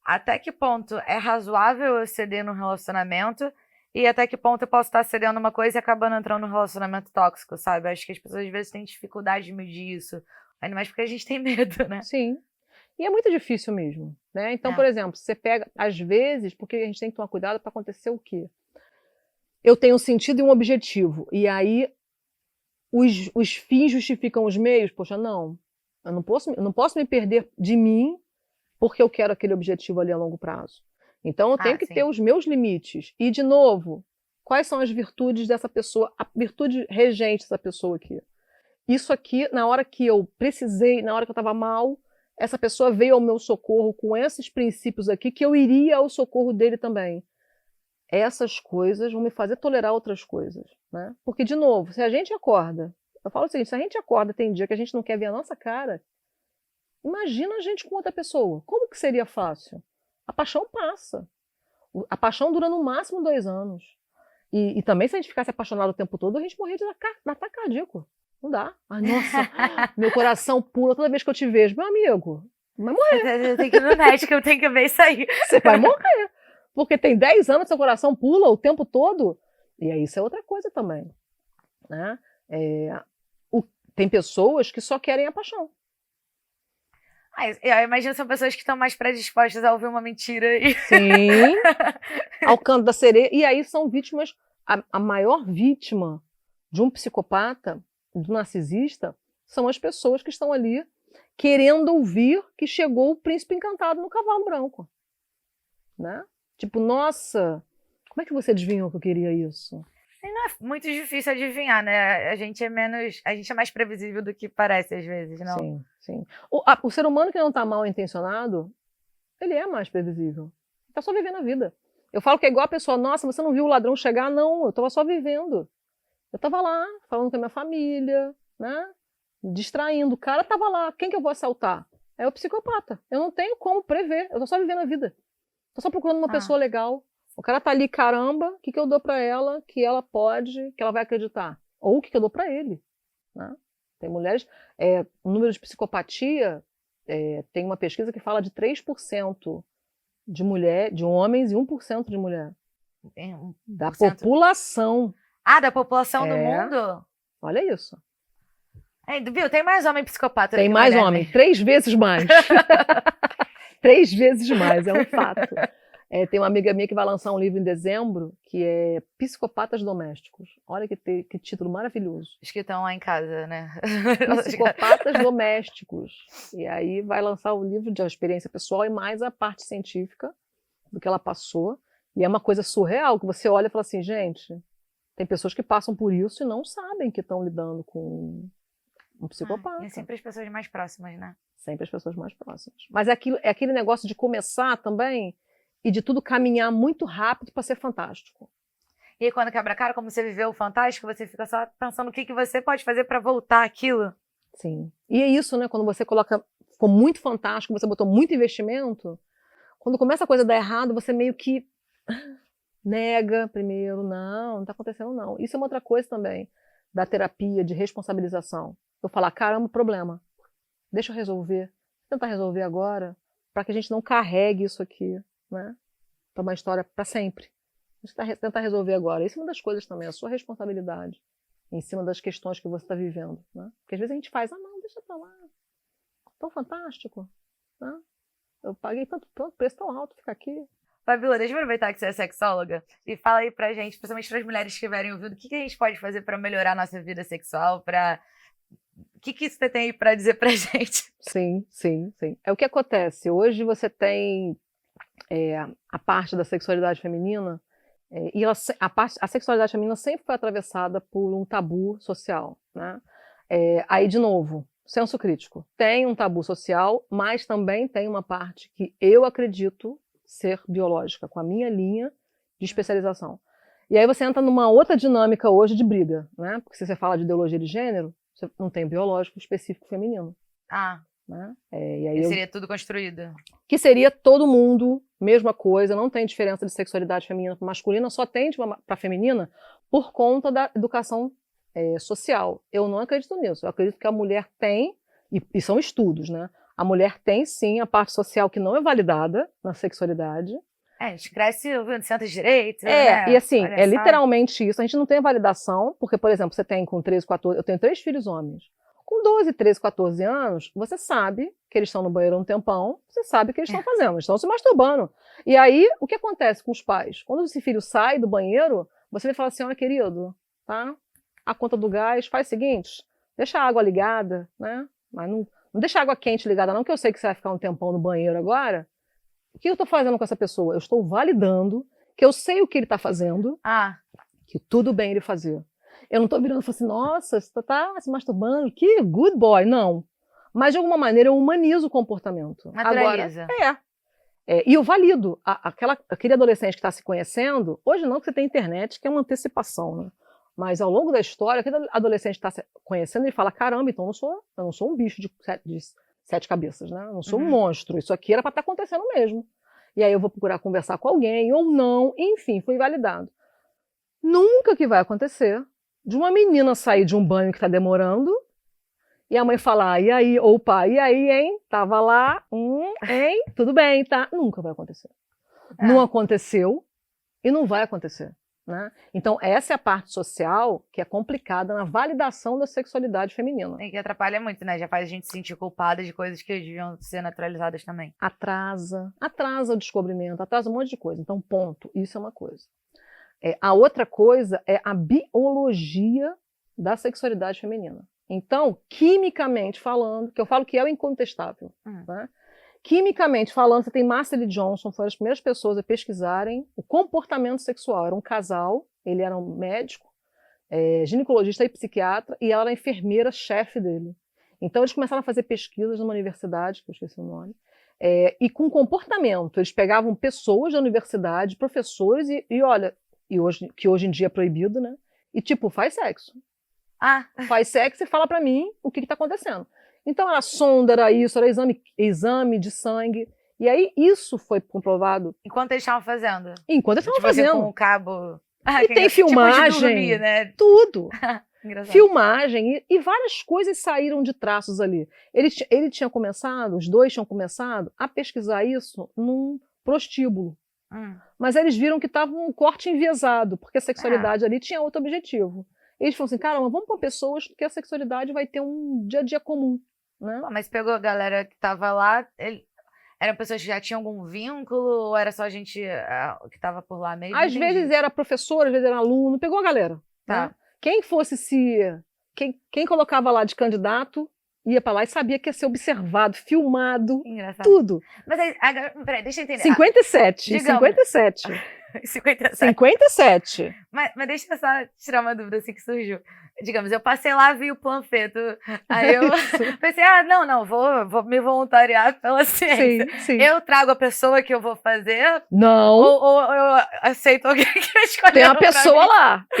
até que ponto é razoável eu ceder num relacionamento e até que ponto eu posso estar cedendo uma coisa e acabando entrando num relacionamento tóxico, sabe? Acho que as pessoas às vezes têm dificuldade de medir isso, ainda mais porque a gente tem medo, né? Sim, e é muito difícil mesmo, né? Então, por exemplo, você pega, às vezes, porque a gente tem que tomar cuidado para acontecer o quê? Eu tenho um sentido e um objetivo, e aí os fins justificam os meios. Poxa, não, eu não posso me perder de mim porque eu quero aquele objetivo ali a longo prazo. Então eu tenho que ter os meus limites. E, de novo, Quais são as virtudes dessa pessoa, a virtude regente dessa pessoa aqui? Isso aqui, na hora que eu precisei, na hora que eu estava mal, essa pessoa veio ao meu socorro com esses princípios aqui, que eu iria ao socorro dele também. Essas coisas vão me fazer tolerar outras coisas, né? Porque, de novo, se a gente acorda, eu falo o seguinte, se a gente acorda tem dia que a gente não quer ver a nossa cara, imagina a gente com outra pessoa. Como que seria fácil? A paixão passa. A paixão dura no máximo 2 anos. E também, se a gente ficasse apaixonado o tempo todo, a gente morria de ataque cardíaco. Não dá. Ai, nossa, meu coração pula toda vez que eu te vejo. Meu amigo, vai morrer. Eu tenho que ir no médico, eu tenho que ver isso aí. Você vai morrer. Porque tem 10 anos, seu coração pula o tempo todo. E aí isso é outra coisa também. Né? Tem pessoas que só querem a paixão. Eu imagino que são pessoas que estão mais predispostas a ouvir uma mentira. Sim, ao canto da sereia. E aí são vítimas, a maior vítima de um psicopata, do narcisista, são as pessoas que estão ali querendo ouvir que chegou o príncipe encantado no cavalo branco. Né? Tipo, nossa, como é que você adivinhou que eu queria isso? Não é muito difícil adivinhar, né? A gente é mais previsível do que parece às vezes, não? Sim, sim. O ser humano que não está mal intencionado, ele é mais previsível. Está só vivendo a vida. Eu falo que é igual a pessoa, nossa, você não viu o ladrão chegar? Não, eu estava só vivendo. Eu estava lá, falando com a minha família, né? Distraindo. O cara estava lá. Quem que eu vou assaltar? É o psicopata. Eu não tenho como prever. Eu estou só vivendo a vida. Estou só procurando uma pessoa legal. O cara tá ali, caramba, o que eu dou para ela que ela pode, que ela vai acreditar? Ou o que eu dou para ele? Né? Tem mulheres... o número de psicopatia, tem uma pesquisa que fala de 3% de homens e 1% de mulher. Da população. Da população do mundo? Olha isso. Viu? Tem mais homem psicopata. Tem mais homem, 3 vezes mais. 3 vezes mais, é um fato. Tem uma amiga minha que vai lançar um livro em dezembro, que é Psicopatas Domésticos. Olha que título maravilhoso. Os que estão lá em casa, né? Psicopatas Domésticos. E aí vai lançar o livro de experiência pessoal e mais a parte científica do que ela passou. E é uma coisa surreal, que você olha e fala assim, gente, tem pessoas que passam por isso e não sabem que estão lidando com um psicopata. E sempre as pessoas mais próximas, né? Sempre as pessoas mais próximas. Mas é aquele negócio de começar também e de tudo caminhar muito rápido para ser fantástico. E aí, quando quebra a cara, como você viveu o fantástico, você fica só pensando o que você pode fazer para voltar aquilo. Sim. E é isso, né? Quando você ficou muito fantástico, você botou muito investimento, quando começa a coisa a dar errado, você meio que nega primeiro, não está acontecendo não. Isso é uma outra coisa também da terapia de responsabilização. Eu falar, caramba, problema, deixa eu resolver, vou tentar resolver agora, para que a gente não carregue isso aqui, né? Para uma história para sempre. A gente tentar resolver agora. Isso é uma das coisas também, a sua responsabilidade em cima das questões que você está vivendo, né? Porque às vezes a gente faz, não, deixa pra lá, tão fantástico, né? Eu paguei tanto preço tão alto ficar aqui. Fabíola, deixa eu aproveitar que você é sexóloga e fala aí pra gente, principalmente para as mulheres que estiverem ouvindo, o que a gente pode fazer para melhorar a nossa vida sexual, o que você tem aí para dizer pra gente? Sim. É o que acontece. Hoje você tem a parte da sexualidade feminina, e a sexualidade feminina sempre foi atravessada por um tabu social, né? Aí, de novo, senso crítico. Tem um tabu social, mas também tem uma parte que eu acredito ser biológica, com a minha linha de especialização. E aí você entra numa outra dinâmica hoje de briga, né? Porque se você fala de ideologia de gênero, você não tem biológico específico feminino. Né? E aí seria tudo construído. Que seria todo mundo, mesma coisa, não tem diferença de sexualidade feminina para masculina, só tem para feminina por conta da educação social. Eu não acredito nisso. Eu acredito que a mulher tem, e são estudos, né? A mulher tem sim a parte social que não é validada na sexualidade. A gente cresce ouvindo centro de direito. E assim, literalmente isso. A gente não tem validação, porque, por exemplo, você tem com 13, 14... Eu tenho 3 filhos homens. Com 12, 13, 14 anos, você sabe que eles estão no banheiro há um tempão, você sabe o que eles estão fazendo, eles estão se masturbando. E aí, o que acontece com os pais? Quando esse filho sai do banheiro, você vai falar assim, olha, querido, tá? A conta do gás, faz o seguinte, deixa a água ligada, né? Mas não deixa a água quente ligada não, que eu sei que você vai ficar um tempão no banheiro agora. O que eu estou fazendo com essa pessoa? Eu estou validando que eu sei o que ele está fazendo que tudo bem ele fazer. Eu não tô virando e falando assim, nossa, você tá se masturbando, que good boy. Não. Mas, de alguma maneira, eu humanizo o comportamento. Naturaliza. Agora, e eu valido. Aquele adolescente que está se conhecendo, hoje não, que você tem internet, que é uma antecipação, né? Mas ao longo da história, aquele adolescente está se conhecendo, ele fala, caramba, então eu não sou um bicho de sete cabeças, né? Eu não sou um monstro. Isso aqui era para estar acontecendo mesmo. E aí eu vou procurar conversar com alguém, ou não, enfim, foi validado. Nunca que vai acontecer de uma menina sair de um banho que está demorando e a mãe falar, e aí, ou o pai, e aí, hein? Tava lá, hein? Tudo bem, tá? Nunca vai acontecer. Não aconteceu e não vai acontecer. Né? Então, essa é a parte social que é complicada na validação da sexualidade feminina. E que atrapalha muito, né? Já faz a gente se sentir culpada de coisas que deviam ser naturalizadas também. Atrasa o descobrimento, atrasa um monte de coisa. Então, ponto. Isso é uma coisa. A outra coisa é a biologia da sexualidade feminina. Então, quimicamente falando, que eu falo que é o incontestável, né? Quimicamente falando, você tem Marcel Johnson, foram as primeiras pessoas a pesquisarem o comportamento sexual. Era um casal, ele era um médico, ginecologista e psiquiatra, e ela era a enfermeira-chefe dele. Então, eles começaram a fazer pesquisas numa universidade, que eu esqueci o nome, e com comportamento. Eles pegavam pessoas da universidade, professores, que hoje em dia é proibido, né? E tipo, faz sexo. Faz sexo e fala pra mim o que tá acontecendo. Então era sonda, era isso, era exame de sangue. E aí isso foi comprovado. Enquanto eles estavam fazendo? Enquanto eles estavam fazendo. Com o cabo... e tem filmagem, tipo de dormir, né? Tudo. Filmagem e várias coisas saíram de traços ali. Ele tinha começado, os dois tinham começado a pesquisar isso num prostíbulo. Mas eles viram que estava um corte enviesado, porque a sexualidade ali tinha outro objetivo. Eles falaram assim, caramba, vamos para pessoas que a sexualidade vai ter um dia a dia comum. Né? Mas pegou a galera que estava lá, eram pessoas que já tinham algum vínculo, ou era só gente que estava por lá mesmo? Às vezes era professor, às vezes era aluno, pegou a galera. Tá. Né? Quem colocava lá de candidato, ia para lá e sabia que ia ser observado, filmado, tudo. Mas aí, peraí, deixa eu entender. 57, 57. 57. Mas deixa eu só tirar uma dúvida assim que surgiu. Digamos, eu passei lá, vi o panfleto, aí eu pensei, não, vou me voluntariar pela ciência. Sim. Eu trago a pessoa que eu vou fazer? Não. Ou eu aceito alguém que escolheu? Tem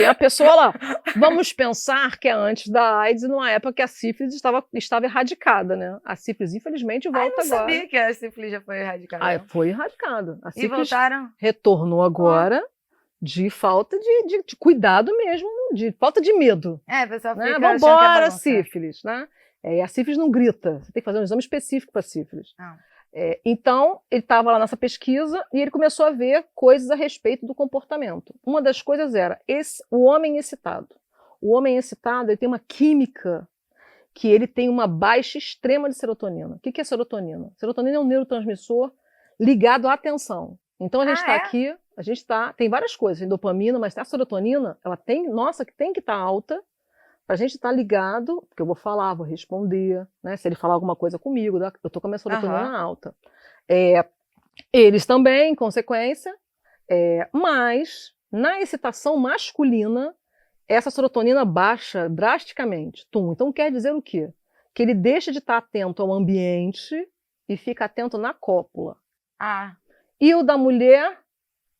a pessoa lá. Vamos pensar que é antes da AIDS, numa época que a sífilis estava erradicada, né? A sífilis, infelizmente, volta agora. Eu não sabia que a sífilis já foi erradicada. Foi erradicada. A sífilis voltaram? Retornou agora de falta de cuidado mesmo, de falta de medo. Pessoal fica né? Vambora, sífilis, né? A sífilis não grita. Você tem que fazer um exame específico para sífilis. Então, ele estava lá nessa pesquisa e ele começou a ver coisas a respeito do comportamento. Uma das coisas era o homem excitado. O homem excitado, ele tem uma química que ele tem uma baixa extrema de serotonina. O que é serotonina? Serotonina é um neurotransmissor ligado à atenção. Então, a gente está aqui, tem várias coisas, tem dopamina, mas a serotonina, que tem que estar alta, para a gente estar ligado, porque eu vou falar, vou responder, né? Se ele falar alguma coisa comigo, eu estou com a minha serotonina alta. Eles também, em consequência, mas na excitação masculina, essa serotonina baixa drasticamente. Então quer dizer o quê? Que ele deixa de estar atento ao ambiente e fica atento na cópula. E o da mulher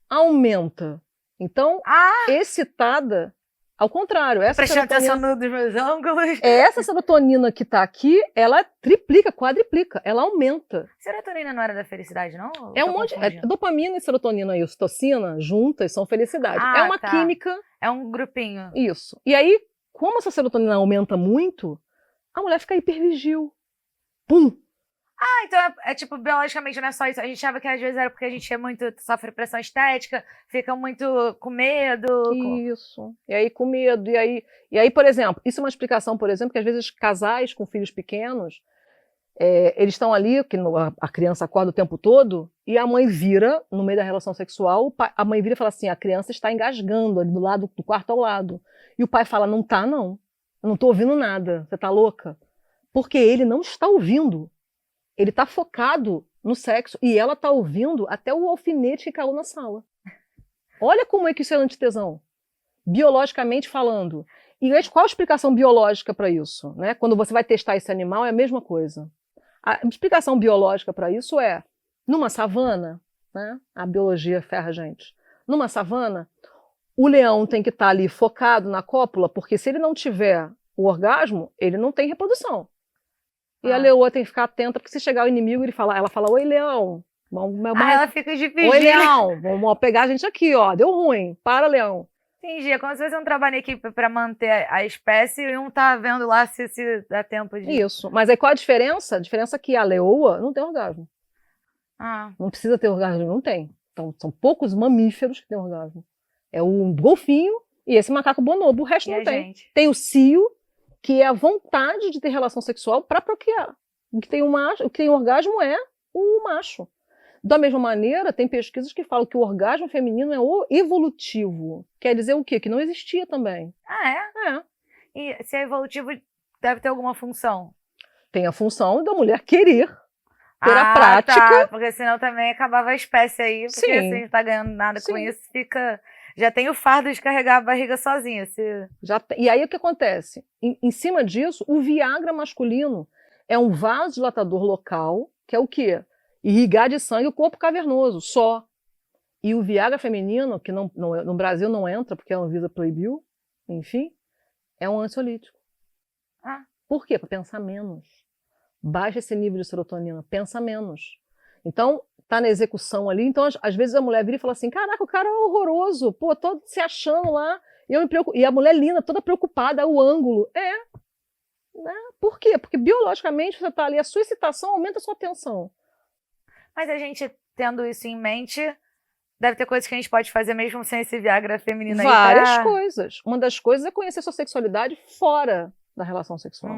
aumenta. Então, excitada, ao contrário. Prestando atenção nos meus ângulos. Essa serotonina que está aqui, ela triplica, quadriplica, ela aumenta. Serotonina não era da felicidade, não? Dopamina e serotonina e ocitocina juntas são felicidade. É uma química. É um grupinho. Isso. E aí, como essa serotonina aumenta muito, a mulher fica hipervigil. Pum! Então tipo, biologicamente não é só isso. A gente achava que às vezes era porque a gente sofre pressão estética, fica muito com medo. Isso. E aí com medo. E aí, por exemplo, isso é uma explicação, por exemplo, que às vezes casais com filhos pequenos, eles estão ali, que a criança acorda o tempo todo, e a mãe vira, no meio da relação sexual, a mãe vira e fala assim, a criança está engasgando ali do quarto ao lado. E o pai fala, não tá não, eu não tô ouvindo nada, você tá louca? Porque ele não está ouvindo. Ele está focado no sexo e ela está ouvindo até o alfinete que caiu na sala. Olha como é que isso é antitesão. biologicamente falando. E qual a explicação biológica para isso? Né? Quando você vai testar esse animal, é a mesma coisa. A explicação biológica para isso é, numa savana, né? A biologia ferra a gente, numa savana, o leão tem que estar ali focado na cópula, porque se ele não tiver o orgasmo, ele não tem reprodução. E a leoa tem que ficar atenta, porque se chegar o inimigo, ela fala, oi, leão. Ela fica de vigília. Oi, leão, vamos pegar a gente aqui, ó, deu ruim, para, leão. Entendi, é como se fosse um trabalho em equipe para manter a espécie e um tá vendo lá se dá tempo de... Isso, mas aí qual a diferença? A diferença é que a leoa não tem orgasmo. Não precisa ter orgasmo, não tem. Então, são poucos mamíferos que têm orgasmo. É o golfinho e esse macaco bonobo, o resto não tem. Gente? Tem o cio, que é a vontade de ter relação sexual para procriar. O que tem orgasmo é o macho. Da mesma maneira, tem pesquisas que falam que o orgasmo feminino é o evolutivo. Quer dizer o quê? Que não existia também. É? E se é evolutivo, deve ter alguma função? Tem a função da mulher querer ter a prática. Tá, porque senão também acabava a espécie aí, porque se não tá ganhando nada com isso, fica... Já tem o fardo de carregar a barriga sozinha. E aí o que acontece? Em cima disso, o Viagra masculino é um vasodilatador local, que é o quê? Irrigar de sangue o corpo cavernoso, só. E o Viagra feminino, que no Brasil não entra, porque a Anvisa proibiu, enfim, é um ansiolítico. Por quê? Para pensar menos. Baixa esse nível de serotonina, pensa menos. Então, tá na execução ali, então às vezes a mulher vira e fala assim, caraca, o cara é horroroso, pô, todo se achando lá, e a mulher linda, toda preocupada, o ângulo. Né? Por quê? Porque biologicamente você tá ali, a sua excitação aumenta a sua tensão. Mas a gente, tendo isso em mente, deve ter coisas que a gente pode fazer mesmo sem esse Viagra feminino aí. Várias coisas. Uma das coisas é conhecer sua sexualidade fora da relação sexual.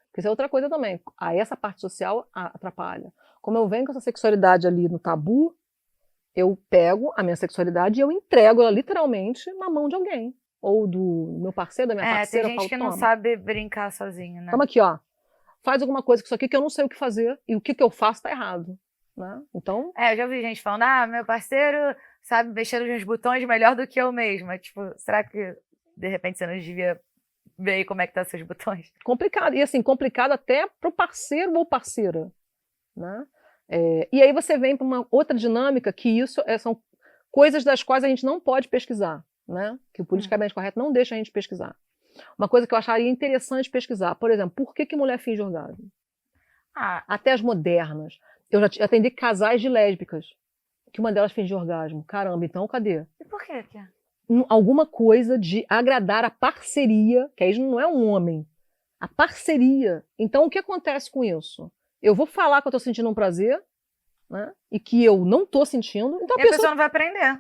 Porque isso é outra coisa também. Aí essa parte social atrapalha. Como eu venho com essa sexualidade ali no tabu, eu pego a minha sexualidade e eu entrego ela literalmente na mão de alguém. Ou do meu parceiro, da minha parceira. Tem gente que não sabe brincar sozinho, né? Toma aqui, ó. Faz alguma coisa com isso aqui que eu não sei o que fazer e o que eu faço tá errado. Né? Então... eu já ouvi gente falando, meu parceiro sabe mexer nos botões melhor do que eu mesma. Tipo, será que de repente você não devia ver aí como é que tá seus botões? Complicado. E assim, complicado até pro parceiro ou parceira. Né? E aí você vem para uma outra dinâmica que isso são coisas das quais a gente não pode pesquisar. Né? Que o politicamente correto não deixa a gente pesquisar. Uma coisa que eu acharia interessante pesquisar, por exemplo, por que mulher finge orgasmo? Até as modernas. Eu já atendi casais de lésbicas, que uma delas fingia orgasmo. Caramba, então cadê? E por quê? Alguma coisa de agradar a parceria, que aí não é um homem. A parceria. Então o que acontece com isso? Eu vou falar que eu tô sentindo um prazer, né? E que eu não tô sentindo. Então a pessoa não vai aprender.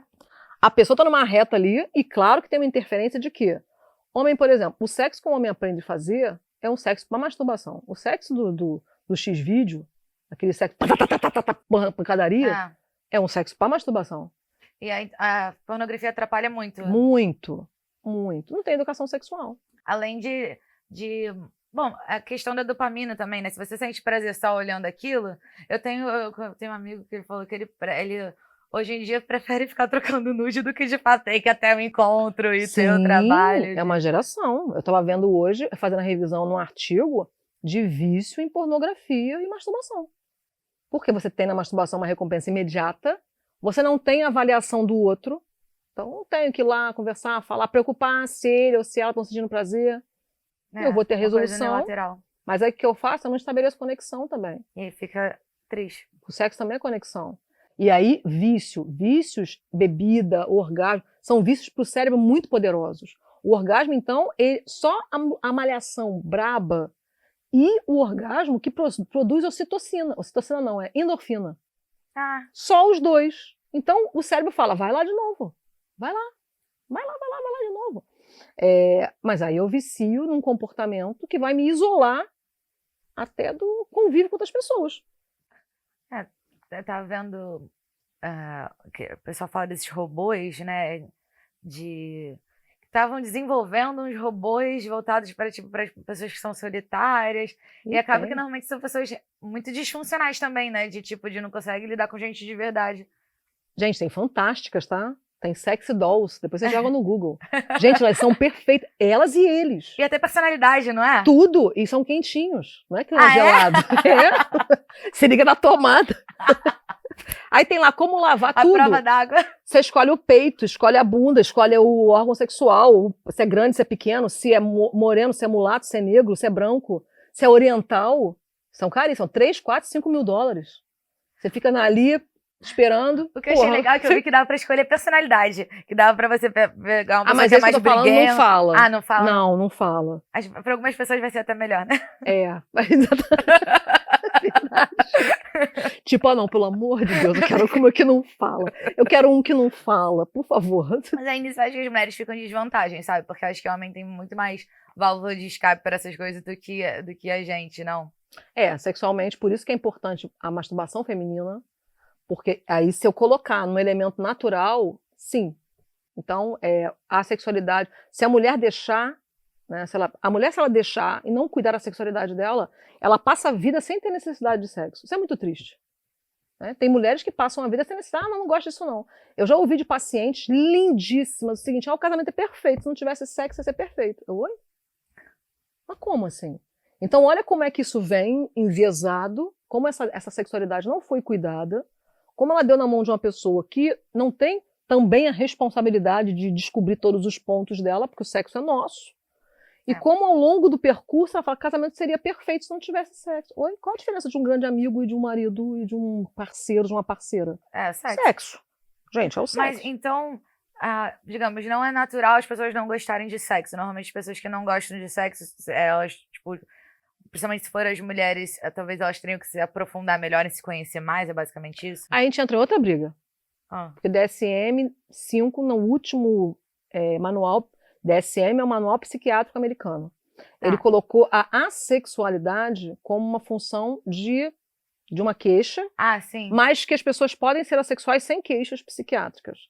A pessoa tá numa reta ali, e claro que tem uma interferência de quê? Homem, por exemplo, o sexo que o homem aprende a fazer é um sexo para masturbação. O sexo do X-vídeo, aquele sexo pancadaria, é um sexo para masturbação. E a pornografia atrapalha muito. Muito, muito. Não tem educação sexual. Além de... Bom, a questão da dopamina também, né? Se você sente prazer só olhando aquilo... Eu tenho um amigo que ele falou que ele hoje em dia prefere ficar trocando nude do que de fato ter que até o encontro e ter o trabalho. É uma geração. Eu estava vendo hoje, fazendo a revisão num artigo de vício em pornografia e masturbação. Porque você tem na masturbação uma recompensa imediata, você não tem avaliação do outro, então não tenho que ir lá conversar, falar, preocupar se ele ou se ela estão sentindo prazer. Eu vou ter resolução, mas aí o que eu faço? Eu não estabeleço conexão também. E aí fica triste. O sexo também é conexão. E aí, vícios, bebida, orgasmo, são vícios para o cérebro muito poderosos. O orgasmo, então, só a malhação braba e o orgasmo que produz ocitocina. Ocitocina não, é endorfina. Só os dois. Então, o cérebro fala, vai lá de novo. Vai lá de novo. Mas aí eu vicio num comportamento que vai me isolar até do convívio com outras pessoas. Eu tava vendo que o pessoal fala desses robôs, né? Estavam desenvolvendo uns robôs voltados para as pessoas que são solitárias. E acaba que normalmente são pessoas muito disfuncionais também, né? De não consegue lidar com gente de verdade. Gente, tem fantásticas, tá? Tem sexy dolls, depois você joga no Google. Gente, elas são perfeitas, elas e eles. E até personalidade, não é? Tudo, e são quentinhos, não é que é gelado. É? Você liga na tomada. Aí tem lá como lavar tudo. A prova d'água. Você escolhe o peito, escolhe a bunda, escolhe o órgão sexual, se é grande, se é pequeno, se é moreno, se é mulato, se é negro, se é branco, se é oriental. São caríssimos, são 3, 4, 5 mil dólares. Você fica ali esperando. O que eu achei legal é que eu vi que dava pra escolher personalidade. Que dava pra você pegar uma pessoa mas que é mais que eu tô falando não fala. Ah, não fala? Não, não fala. Pra algumas pessoas vai ser até melhor, né? Mas tipo, não, pelo amor de Deus, eu quero um que não fala. Eu quero um que não fala, por favor. Mas aí nisso acho que as mulheres ficam em desvantagem, sabe? Porque eu acho que o homem tem muito mais válvula de escape para essas coisas do que a gente, não? Sexualmente, por isso que é importante a masturbação feminina, porque aí se eu colocar no elemento natural, sim. Então, a sexualidade, se a mulher deixar, né, se ela deixar e não cuidar da sexualidade dela, ela passa a vida sem ter necessidade de sexo. Isso é muito triste. Né? Tem mulheres que passam a vida sem necessidade, não gosto disso não. Eu já ouvi de pacientes lindíssimas o seguinte, o casamento é perfeito, se não tivesse sexo ia ser perfeito. Oi? Mas como assim? Então olha como é que isso vem enviesado, como essa sexualidade não foi cuidada, como ela deu na mão de uma pessoa que não tem também a responsabilidade de descobrir todos os pontos dela, porque o sexo é nosso. E como ao longo do percurso ela fala que o casamento seria perfeito se não tivesse sexo. Oi? Qual a diferença de um grande amigo e de um marido e de um parceiro, de uma parceira? Sexo. Gente, é o sexo. Mas então, digamos, não é natural as pessoas não gostarem de sexo. Normalmente as pessoas que não gostam de sexo, elas, tipo, principalmente se forem as mulheres, talvez elas tenham que se aprofundar melhor e se conhecer mais, é basicamente isso? Aí a gente entra em outra briga. Porque DSM-5, no último manual, DSM é o Manual Psiquiátrico Americano. Ele colocou a assexualidade como uma função de uma queixa, sim. mas que as pessoas podem ser assexuais sem queixas psiquiátricas.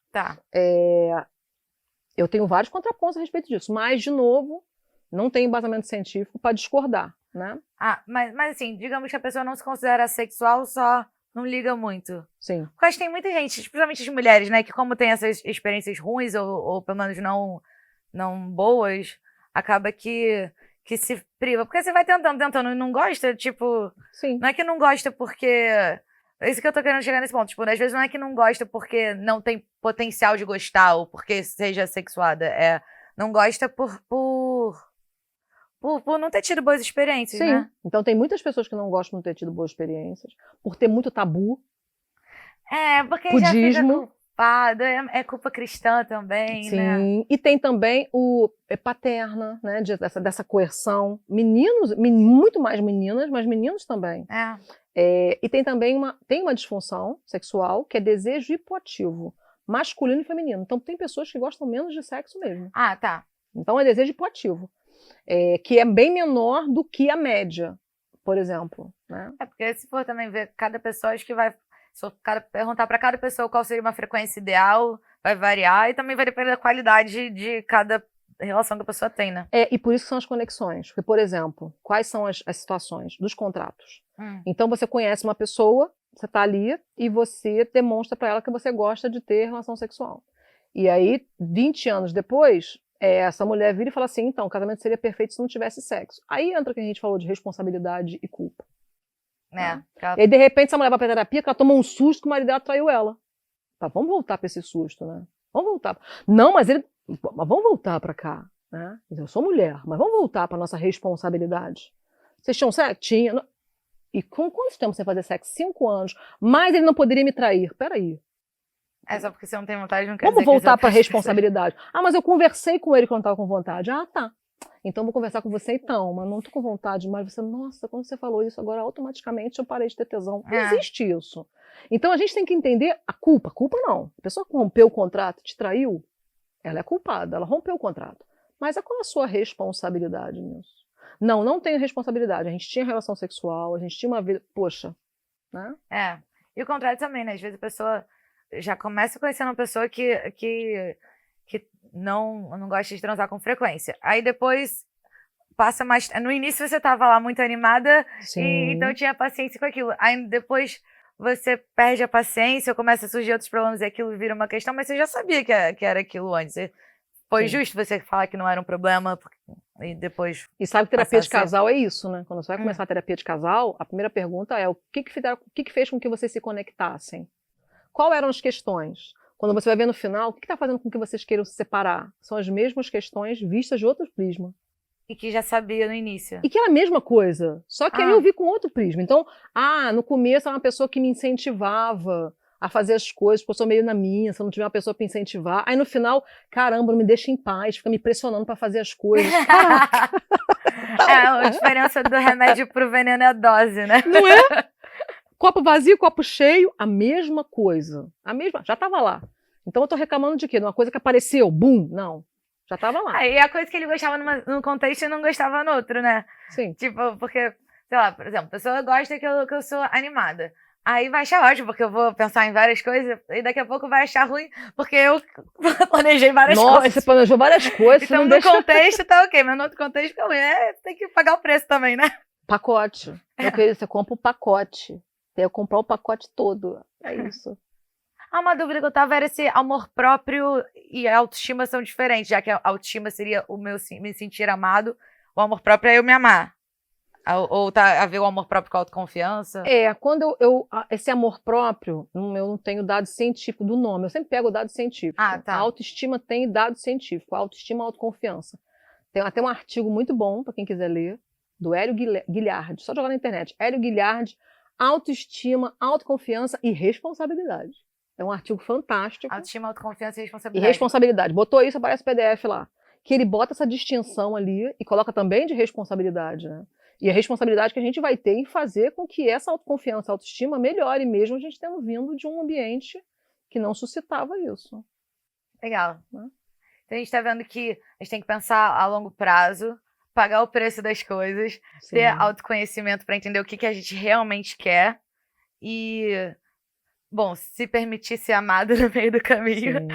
Eu tenho vários contrapontos a respeito disso, mas, de novo, não tem embasamento científico para discordar, né? Mas assim, digamos que a pessoa não se considera assexual, só não liga muito. Sim. Porque acho que tem muita gente, principalmente as mulheres, né, que como tem essas experiências ruins, ou pelo menos não boas, acaba que se priva. Porque você vai tentando e não gosta, tipo... Sim. Não é que não gosta porque... É isso que eu tô querendo chegar nesse ponto. Tipo, às vezes não é que não gosta porque não tem potencial de gostar ou porque seja sexuada. Não gosta por não ter tido boas experiências, Sim. né? Então tem muitas pessoas que não gostam de ter tido boas experiências, por ter muito tabu. Porque pudismo. Já fica culpado. É culpa cristã também, sim. né? Sim. E tem também o paterna, né? Dessa coerção. Meninos, muito mais meninas, mas meninos também. E tem também uma disfunção sexual que é desejo hipoativo, masculino e feminino. Então tem pessoas que gostam menos de sexo mesmo. Tá. Então é desejo hipoativo. Que é bem menor do que a média, por exemplo. Né? Porque se for também ver cada pessoa, acho que vai... Se eu perguntar para cada pessoa qual seria uma frequência ideal, vai variar e também vai depender da qualidade de cada relação que a pessoa tem, né? E por isso que são as conexões. Porque, por exemplo, quais são as situações dos contratos? Então você conhece uma pessoa, você está ali e você demonstra para ela que você gosta de ter relação sexual. E aí, 20 anos depois... essa mulher vira e fala assim, então, o casamento seria perfeito se não tivesse sexo. Aí entra o que a gente falou de responsabilidade e culpa. E aí, de repente, essa mulher vai pra terapia que ela toma um susto que o marido dela traiu ela. Vamos voltar pra esse susto, né? Vamos voltar. Não, mas vamos voltar pra cá, né? Eu sou mulher, mas vamos voltar pra nossa responsabilidade. Vocês tinham sexo? Tinha. E com quanto tempo você fazer sexo? 5 anos. Mas ele não poderia me trair. Peraí. Só porque você não tem vontade, não quer Vamos dizer voltar para a responsabilidade. Mas eu conversei com ele quando estava com vontade. Tá. Então vou conversar com você então, mas não tô com vontade. Mas você, nossa, quando você falou isso, agora automaticamente eu parei de ter tesão. Não existe isso. Então a gente tem que entender a culpa. Culpa não. A pessoa que rompeu o contrato, te traiu, ela é culpada, ela rompeu o contrato. Mas qual é a sua responsabilidade nisso? Não tenho responsabilidade. A gente tinha relação sexual, a gente tinha uma vida... Poxa, né? E o contrário também, né? Às vezes a pessoa... já começa conhecendo uma pessoa que não gosta de transar com frequência. Aí depois passa mais... No início você tava lá muito animada, e então tinha paciência com aquilo. Aí depois você perde a paciência, ou começa a surgir outros problemas e aquilo vira uma questão, mas você já sabia que era aquilo antes. Foi justo você falar que não era um problema e depois... E sabe que terapia de casal é isso, né? Quando você vai começar a terapia de casal, a primeira pergunta é o que fez com que vocês se conectassem? Quais eram as questões? Quando você vai ver no final, o que está fazendo com que vocês queiram se separar? São as mesmas questões vistas de outro prisma. E que já sabia no início. E que era a mesma coisa, só que aí eu vi com outro prisma. Então, no começo era uma pessoa que me incentivava a fazer as coisas, porque eu sou meio na minha, se eu não tiver uma pessoa para incentivar. Aí no final, caramba, não me deixa em paz, fica me pressionando para fazer as coisas. A diferença do remédio pro veneno é a dose, né? Não é? Copo vazio, copo cheio, a mesma coisa. Já estava lá. Então eu tô reclamando de quê? De uma coisa que apareceu, bum, não. Já estava lá. Aí a coisa que ele gostava num contexto e não gostava no outro, né? Sim. Porque, sei lá, por exemplo, a pessoa gosta que eu sou animada. Aí vai achar ótimo, porque eu vou pensar em várias coisas, e daqui a pouco vai achar ruim, porque eu planejei várias coisas. Nossa, você planejou várias coisas. Então, no contexto tá ok, mas no outro contexto fica ruim. Tem que pagar o preço também, né? Pacote. Porque você compra o pacote. Tem que comprar o pacote todo. É isso. Uma dúvida que eu tava era se amor próprio e autoestima são diferentes, já que a autoestima seria o meu me sentir amado, o amor próprio é eu me amar. Ou tá a ver o amor próprio com a autoconfiança? Quando esse amor próprio, eu não tenho dado científico do nome, eu sempre pego o dado científico. Tá. A autoestima tem dado científico, a autoestima e a autoconfiança. Tem até um artigo muito bom, para quem quiser ler, do Hélio Guilhard, só jogar na internet. Hélio Guilhard, autoestima, autoconfiança e responsabilidade. É um artigo fantástico. Autoestima, autoconfiança e responsabilidade. E responsabilidade. Botou isso, aparece PDF lá. Que ele bota essa distinção ali e coloca também de responsabilidade, né? E a responsabilidade que a gente vai ter em fazer com que essa autoconfiança, autoestima melhore, mesmo a gente tendo vindo de um ambiente que não suscitava isso. Legal. Então a gente está vendo que a gente tem que pensar a longo prazo, pagar o preço das coisas, ter autoconhecimento para entender o que a gente realmente quer e, bom, se permitir ser amado no meio do caminho,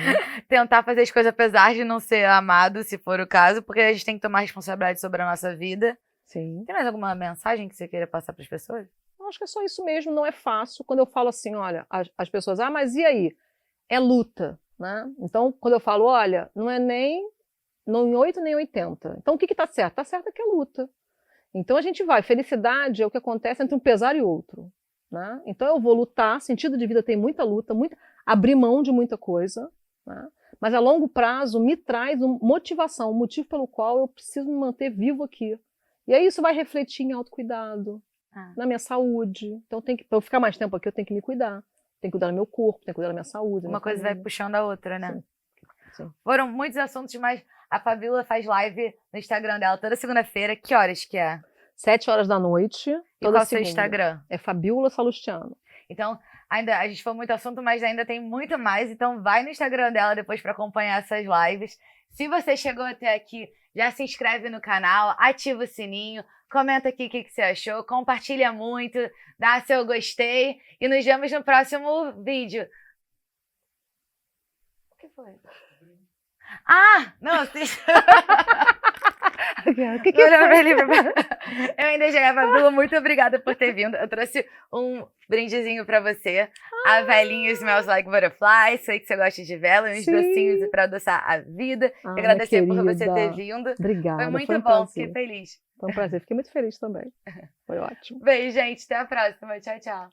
tentar fazer as coisas apesar de não ser amado, se for o caso, porque a gente tem que tomar responsabilidade sobre a nossa vida. Sim. Tem mais alguma mensagem que você queira passar para as pessoas? Eu acho que é só isso mesmo, não é fácil. Quando eu falo assim, olha, as pessoas, mas e aí? É luta, né? Então, quando eu falo, olha, não é nem 8 nem 80. Então, o que está certo? Está certo que é luta. Então, a gente vai. Felicidade é o que acontece entre um pesar e outro, né? Então, eu vou lutar. Sentido de vida tem muita luta, abrir mão de muita coisa, né? Mas a longo prazo me traz motivação, o motivo pelo qual eu preciso me manter vivo aqui. E aí isso vai refletir em autocuidado, na minha saúde. Então, para eu ficar mais tempo aqui, eu tenho que me cuidar. Tenho que cuidar do meu corpo, tenho que cuidar da minha saúde. Uma coisa vai puxando a outra, né? Sim. Foram muitos assuntos, mas a Fabíola faz live no Instagram dela toda segunda-feira. Que horas que é? 7 horas da noite. E qual é o seu Instagram? É Fabíola Salustiano. Então, ainda a gente falou muito assunto, mas ainda tem muito mais. Então, vai no Instagram dela depois para acompanhar essas lives. Se você chegou até aqui, já se inscreve no canal, ativa o sininho, comenta aqui o que você achou, compartilha muito, dá seu gostei e nos vemos no próximo vídeo. O que foi? Não, vocês... O que foi? Eu ainda cheguei, Fabíola, muito obrigada por ter vindo. Eu trouxe um brindezinho pra você. A velinha Smells Like Butterfly. Sei que você gosta de vela, uns docinhos pra adoçar a vida. Agradecer por você ter vindo. Obrigada. Foi muito bom, fiquei feliz. Foi um prazer, fiquei muito feliz também. Foi ótimo. Beijo, gente. Até a próxima. Tchau, tchau.